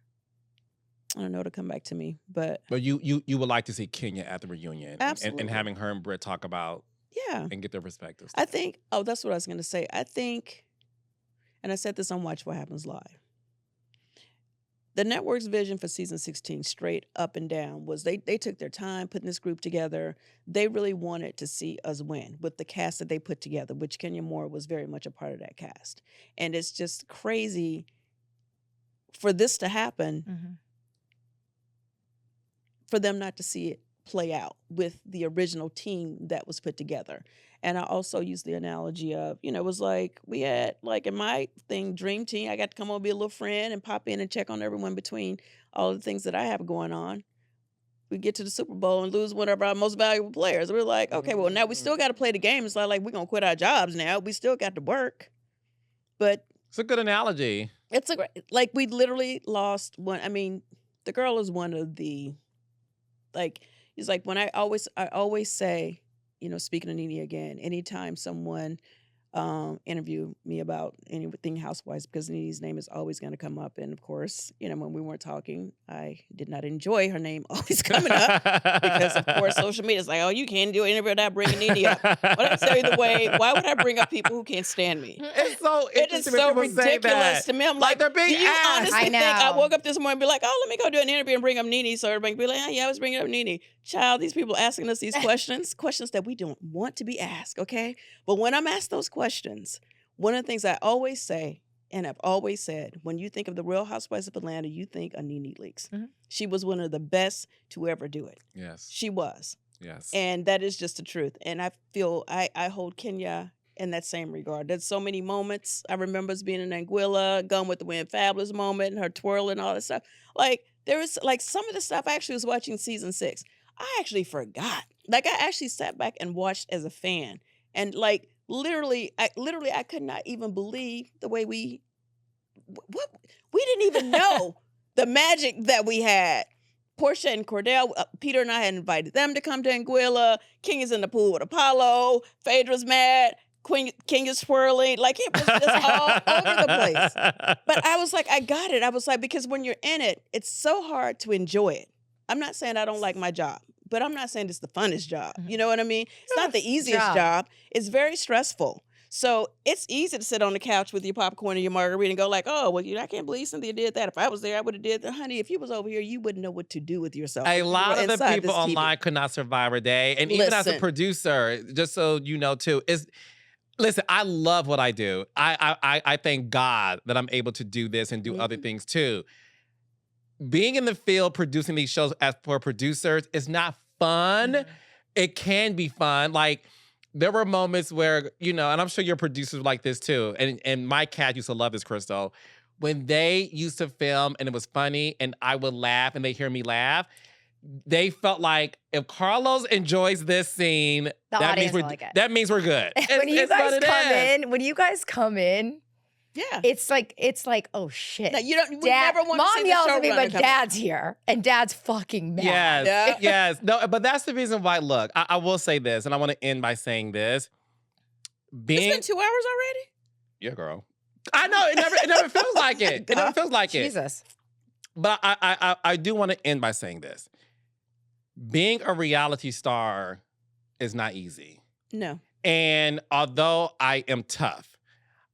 I don't know, to come back to me, but you would like to see Kenya at the reunion, Absolutely. and having her and Britt talk about yeah, and get their perspectives. I think. Oh, that's what I was going to say. I think, and I said this on Watch What Happens Live. The network's vision for season 16, straight up and down, was they took their time putting this group together. They really wanted to see us win with the cast that they put together, which Kenya Moore was very much a part of that cast. And it's just crazy for this to happen, Mm-hmm. for them not to see it play out with the original team that was put together. And I also use the analogy of, it was like we had, like in my thing, Dream Team, I got to come over, be a little friend and pop in and check on everyone between all the things that I have going on. We get to the Super Bowl and lose one of our most valuable players. We're like, okay, well, now we still got to play the game. It's not like we're going to quit our jobs now. We still got to work. But It's a good analogy. it's like we literally lost one. I mean, the girl is one of the, like, it's like when I always say, speaking of Nene again, anytime someone interview me about anything Housewives, because Nene's name is always going to come up. And of course, when we weren't talking, I did not enjoy her name always coming up because, of course, social media is like, oh, you can't do an interview without bringing Nene up. But I tell you the way, why would I bring up people who can't stand me? It's so It is interesting when so people say ridiculous that. to me. I'm Like they're being do you asked. honestly I think I know. woke up this morning and be like, oh, let me go do an interview and bring up Nene, so everybody can be like, oh, yeah, I was bringing up Nene. Child, these people asking us these questions that we don't want to be asked, okay? But when I'm asked those questions, one of the things I always say, and I've always said, when you think of the Real Housewives of Atlanta, you think of Nene Leakes. Mhm. She was one of the best to ever do it. Yes. She was. Yes. And that is just the truth. And I feel I hold Kenya in that same regard. There's so many moments. I remember us being in Anguilla, Gone with the Wind, Fabulous moment, and her twirling, all that stuff. Like, there was, like, some of the stuff I actually was watching season 6. I actually forgot. Like, I actually sat back and watched as a fan. And, like, literally, I could not even believe the way we didn't even know the magic that we had. Portia and Cordell, Peter and I had invited them to come to Anguilla. King is in the pool with Apollo. Phaedra's mad. King is swirling. Like, it was just all over the place. But I was like, I got it. I was like, because when you're in it, it's so hard to enjoy it. I'm not saying I don't like my job, but I'm not saying it's the funnest job. You know what I mean? It's not the easiest job. It's very stressful. So it's easy to sit on the couch with your popcorn and your margarita and go like, oh, well, I can't believe Cynthia did that. If I was there, I would have did that. Honey, if you was over here, you wouldn't know what to do with yourself. A You lot were of the inside people this TV. online could not survive a day. And even as a Listen. producer, just so you know too, listen, I love what I do. I thank God that I'm able to do this and do other things too. Being in the field producing these shows as for producers is not fun. It can be fun. Like, there were moments where, and I'm sure your producers like this too, and my cat used to love this, Crystal, when they used to film and it was funny and I would laugh and they hear me laugh, they felt like if Carlos enjoys this scene, that means audience will like it. that means we're good. When you guys come in, Yeah. it's like, oh shit. No, you don't. We Dad, never want Mom to see the yells at me, showrunner but come Dad's here, and Dad's fucking mad. Yes, Yeah. yes. No, but that's the reason why, look, I will say this, and I want to end by saying this. It's been 2 hours already? Yeah, girl. I know, it never feels like it. It never feels like it. Jesus. But I do want to end by saying this. Being a reality star is not easy. No. And although I am tough,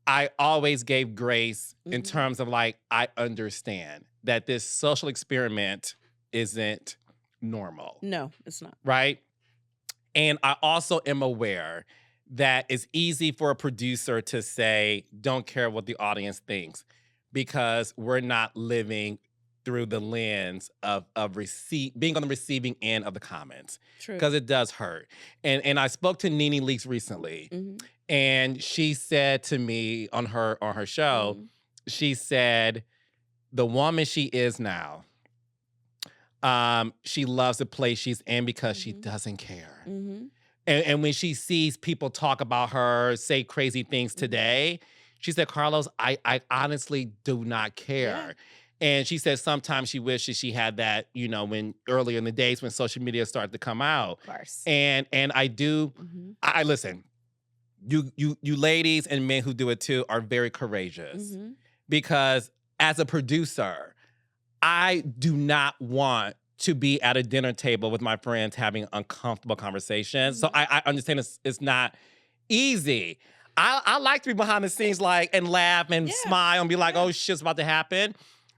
I always gave grace in terms of like, I understand that this social experiment isn't normal, No, it's not. right? And I also am aware that it's easy for a producer to say, don't care what the audience thinks, because we're not living through the lens of being on the receiving end of the comments, True. because it does hurt. And I spoke to Nene Leakes recently, Mhm. and she said to me on her show, Mhm. she said, the woman she is now, she loves the place she's in because she doesn't care. Mhm. And when she sees people talk about her, say crazy things today, she said, Carlos, I honestly do not care. Yeah. And she said sometimes she wishes she had that, when earlier in the days when social media started to come out. Of course. And I do, Mhm. I listen, you ladies and men who do it too are very courageous. Mhm. Because as a producer, I do not want to be at a dinner table with my friends having uncomfortable conversations. So I understand it's not easy. I like to be behind the scenes and laugh and smile and be like, oh, shit's about to happen.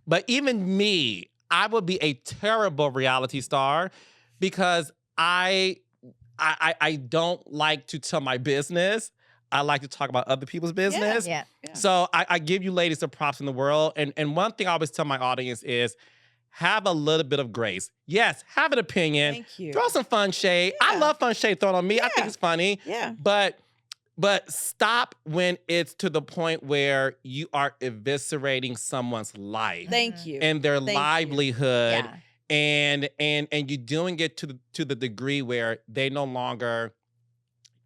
But even me, I would be a terrible reality star because I don't like to tell my business. I like to talk about other people's business. Yeah. So I give you ladies the props in the world. And one thing I always tell my audience is have a little bit of grace. Yes, have an opinion. Thank you. Throw some fun shade. Yeah. I love fun shade thrown on me. I think it's funny. Yeah. But stop when it's to the point where you are eviscerating someone's life Thank you. and their Thank you. livelihood. Yeah. And you're doing it to the degree where they no longer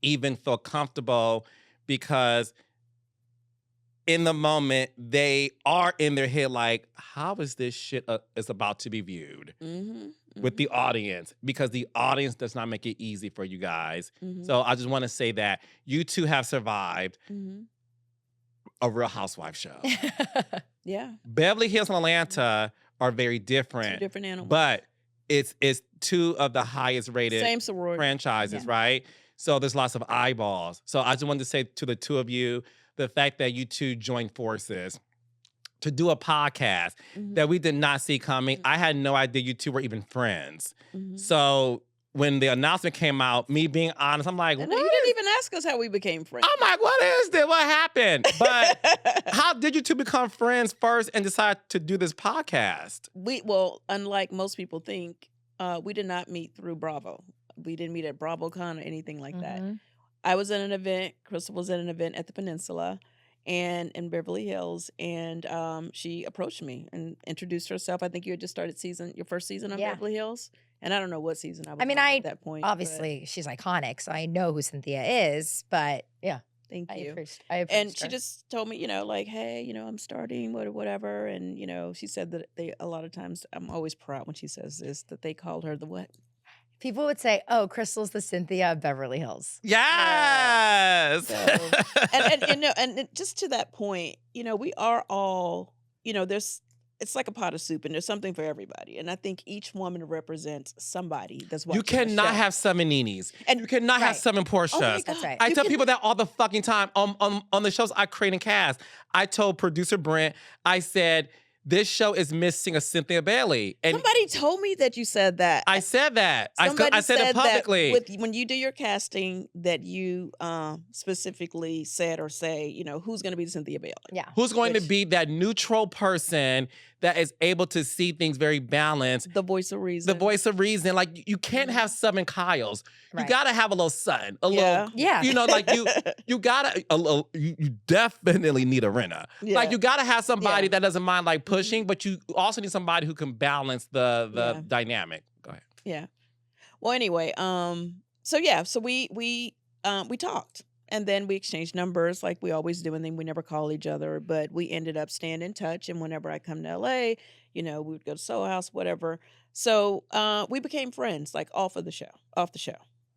even feel comfortable because in the moment they are in their head like, how is this shit is about to be viewed with the audience? Because the audience does not make it easy for you guys. So I just want to say that you two have survived a Real Housewife show. Yeah. Beverly Hills and Atlanta are very different. 2 different animals. But it's 2 of the highest rated Same sorority. franchises, right? So there's lots of eyeballs. So I just wanted to say to the 2 of you, the fact that you 2 joined forces to do a podcast that we did not see coming. I had no idea you 2 were even friends. So when the announcement came out, me being honest, I'm like, And what? you didn't even ask us how we became friends. I'm like, what is this? What happened? But how did you 2 become friends first and decide to do this podcast? Well, unlike most people think, we did not meet through Bravo. We didn't meet at BravoCon or anything like that. I was at an event, Crystal was at an event at the Peninsula and in Beverly Hills, and she approached me and introduced herself. I think you had just started your first season on Beverly Hills. And I don't know what season I was on at that point. Obviously, she's iconic, so I know who Cynthia is, but yeah. Thank you. I appreciate And her. she just told me, like, hey, I'm starting, whatever. And, she said that a lot of times, I'm always proud when she says this, that they called her the what? People would say, oh, Crystal's the Cynthia of Beverly Hills. Yes. And just to that point, we are all, it's like a pot of soup and there's something for everybody. And I think each woman represents somebody that's watching. You cannot have 7 Nenes. And you cannot have 7 Portias. Oh my God. That's right. I tell people that all the fucking time on the shows I create and cast. I told producer Brent, I said, this show is missing a Cynthia Bailey. And somebody told me that you said that. I said that. Somebody I said it publicly. That when you do your casting, that you specifically said or say, who's going to be Cynthia Bailey? Yeah. Who's going to be that neutral person that is able to see things very balanced? The voice of reason. The voice of reason. Like, you can't have 7 Kyles. Right. You got to have a little Sutton. Yeah. Like, you got to, you definitely need a Renna. Yeah. Like, you got to have somebody that doesn't mind, like, pushing, but you also need somebody who can balance the dynamic. Go ahead. Yeah. Well, anyway, so we talked. And then we exchanged numbers like we always do, and then we never call each other. But we ended up staying in touch. And whenever I come to LA, we would go to Soho House, whatever. So we became friends, like off the show.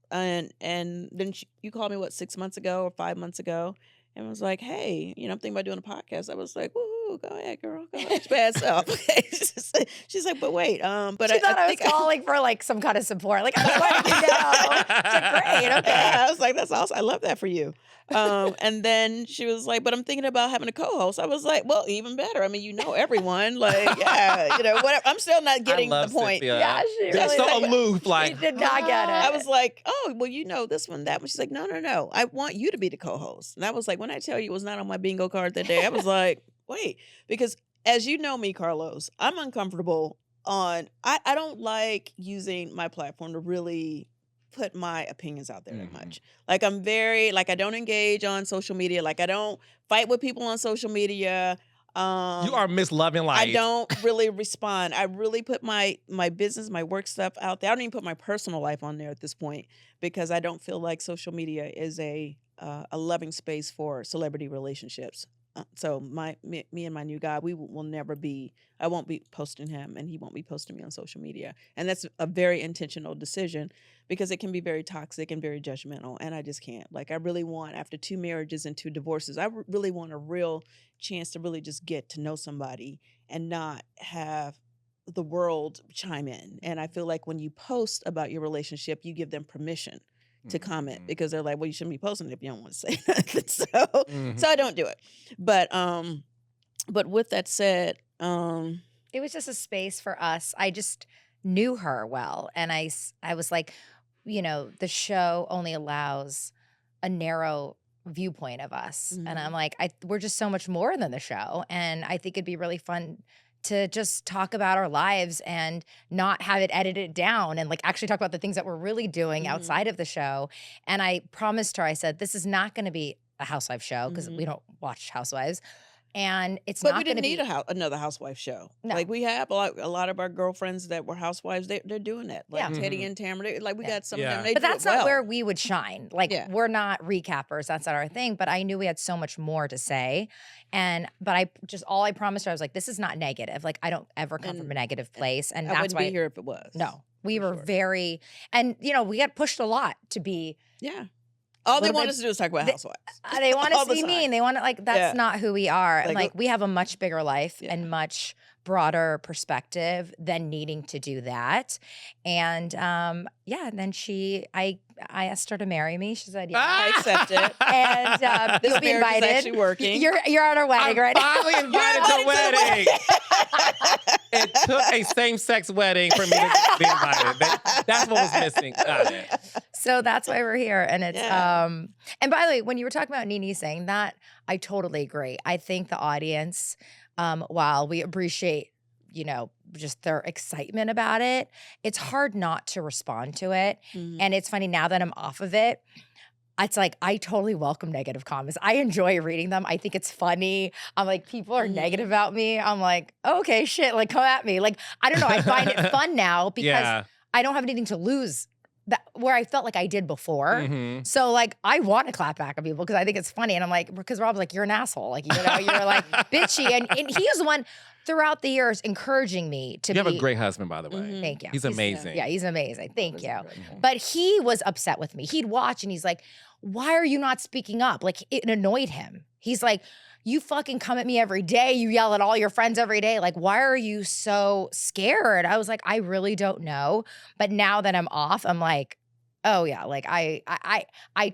And then you called me 6 months ago or 5 months ago, and was like, hey, I'm thinking about doing a podcast. I was like, woo, go ahead, girl, go ahead, bad self. She's like, but wait, but she thought I was calling for like some kind of support. Like, I'm letting you know. She's like, great, okay. I was like, that's awesome. I love that for you. And then she was like, but I'm thinking about having a co-host. I was like, well, even better. I mean, everyone. Like, yeah, whatever. I'm still not getting the point. Cynthia. Yeah, she They're really so aloof. Like, she did not get it. I was like, oh, well, this one, that one. She's like, no. I want you to be the co-host. And I was like, when I tell you it was not on my bingo card that day, I was like, wait, because as you know me, Carlos, I'm uncomfortable I don't like using my platform to really put my opinions out there that much. Like, I'm very, like, I don't engage on social media. Like, I don't fight with people on social media. you are Miss Loving Life. I don't really respond. I really put my business, my work stuff out there. I don't even put my personal life on there at this point because I don't feel like social media is a loving space for celebrity relationships. So me and my new guy, we will never be. I won't be posting him, and he won't be posting me on social media. And that's a very intentional decision because it can be very toxic and very judgmental. And I just can't. Like, I really want, after 2 marriages and 2 divorces, I really want a real chance to really just get to know somebody and not have the world chime in. And I feel like when you post about your relationship, you give them permission to comment because they're like, well, you shouldn't be posting it if you don't want to say nothing. So I don't do it. But with that said, it was just a space for us. I just knew her well. And I was like, the show only allows a narrow viewpoint of us. And I'm like, we're just so much more than the show. And I think it'd be really fun to just talk about our lives and not have it edited down and like actually talk about the things that we're really doing outside of the show. And I promised her, I said, this is not going to be a housewife show because we don't watch Housewives. And it's But not we going to didn't be need another housewife show. No. Like we have a lot of our girlfriends that were housewives. They're doing that. Like Teddy and Tamara. Like we got some of them. They But do that's it not well. where we would shine. Like we're not recappers. That's not our thing. But I knew we had so much more to say. But all I promised her, I was like, this is not negative. Like I don't ever come from a negative place. And I that's wouldn't why be here if it was. No. We were very, and we got pushed a lot to be. Yeah. All they want us to do is talk about housewives. They want us to be mean. They want to that's not who we are. And like we have a much bigger life and much broader perspective than needing to do that. And and then I asked her to marry me. She said, I accept it. And This you'll be marriage is invited. actually working. You're at our wedding right now. Finally invited to the wedding. It took a same-sex wedding for me to be invited. That's what was missing. Got it. So that's why we're here. And it's and by the way, when you were talking about Nene saying that, I totally agree. I think the audience, while we appreciate, just their excitement about it, it's hard not to respond to it. And it's funny now that I'm off of it. It's like, I totally welcome negative comments. I enjoy reading them. I think it's funny. I'm like, people are negative about me. I'm like, okay, shit, like come at me. Like, I don't know. I find it fun now because I don't have anything to lose where I felt like I did before. So like, I want to clap back at people because I think it's funny. And I'm like, because Rob's like, you're an asshole. Like, you're like bitchy. And he is the one throughout the years encouraging me to be. You have a great husband, by the way. Thank you. He's amazing. Yeah, he's amazing. Thank you. But he was upset with me. He'd watch and he's like, why are you not speaking up? Like, it annoyed him. He's like, you fucking come at me every day. You yell at all your friends every day. Like, why are you so scared? I was like, I really don't know. But now that I'm off, I'm like, oh yeah, like I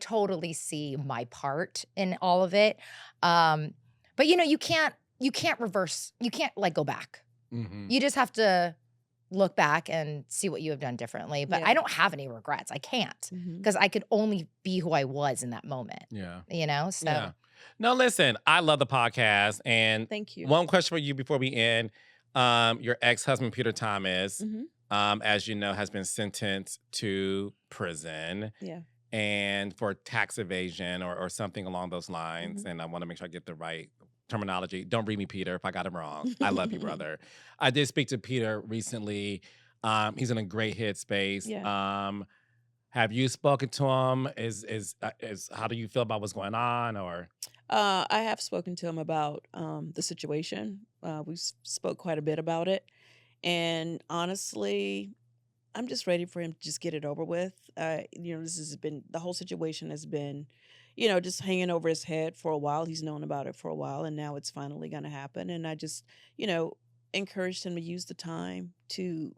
totally see my part in all of it. But you can't reverse, you can't like go back. You just have to look back and see what you have done differently. But I don't have any regrets. I can't because I could only be who I was in that moment. Yeah. So. Yeah. No, listen, I love the podcast. And thank you. One question for you before we end. Your ex-husband, Peter Thomas, as you know, has been sentenced to prison. Yeah. And for tax evasion or something along those lines. And I want to make sure I get the right terminology. Don't read me, Peter, if I got it wrong. I love you, brother. I did speak to Peter recently. He's in a great headspace. Yeah. Have you spoken to him? Is how do you feel about what's going on? Or I have spoken to him about the situation. We spoke quite a bit about it, and honestly, I'm just ready for him to just get it over with. This has been, the whole situation has been, just hanging over his head for a while. He's known about it for a while, and now it's finally going to happen. And I just, encouraged him to use the time to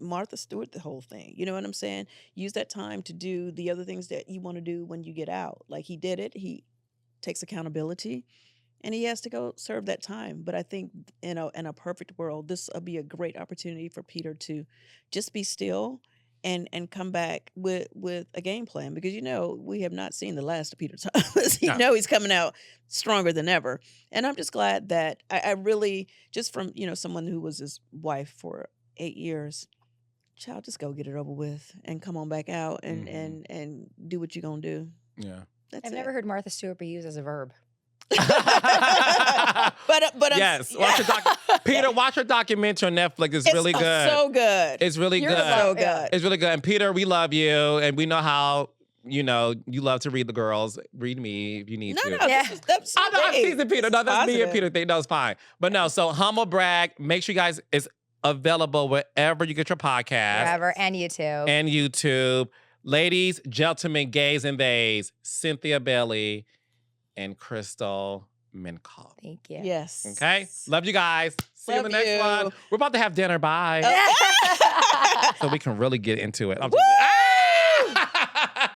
Martha Stewart the whole thing. You know what I'm saying? Use that time to do the other things that you want to do when you get out. Like he did it. He takes accountability. And he has to go serve that time. But I think, in a perfect world, this will be a great opportunity for Peter to just be still and come back with a game plan. Because, we have not seen the last of Peter Thomas. He's coming out stronger than ever. And I'm just glad that I really, just from, someone who was his wife for 8 years, child, just go get it over with and come on back out and do what you're going to do. Yeah. I've never heard Martha Stewart be used as a verb. but yes, Peter, watch her documentary on Netflix. It's really good. So good. It's really good. So good. It's really good. And Peter, we love you, and we know how you love to read the girls. Read me if you need to. No, that's I know I'm teasing Peter. No, that's me and positive. Peter thing. No, it's fine. But no, so humble brag. Make sure you guys is available wherever you get your podcast. Wherever, and YouTube. And YouTube. Ladies, gentlemen, gays and theys, Cynthia Bailey and Crystal Minkoff. Thank you. Yes. Okay? Love you guys. See you in the Love next you. one. We're about to have dinner. Bye. So we can really get into it. I'm Woo! just,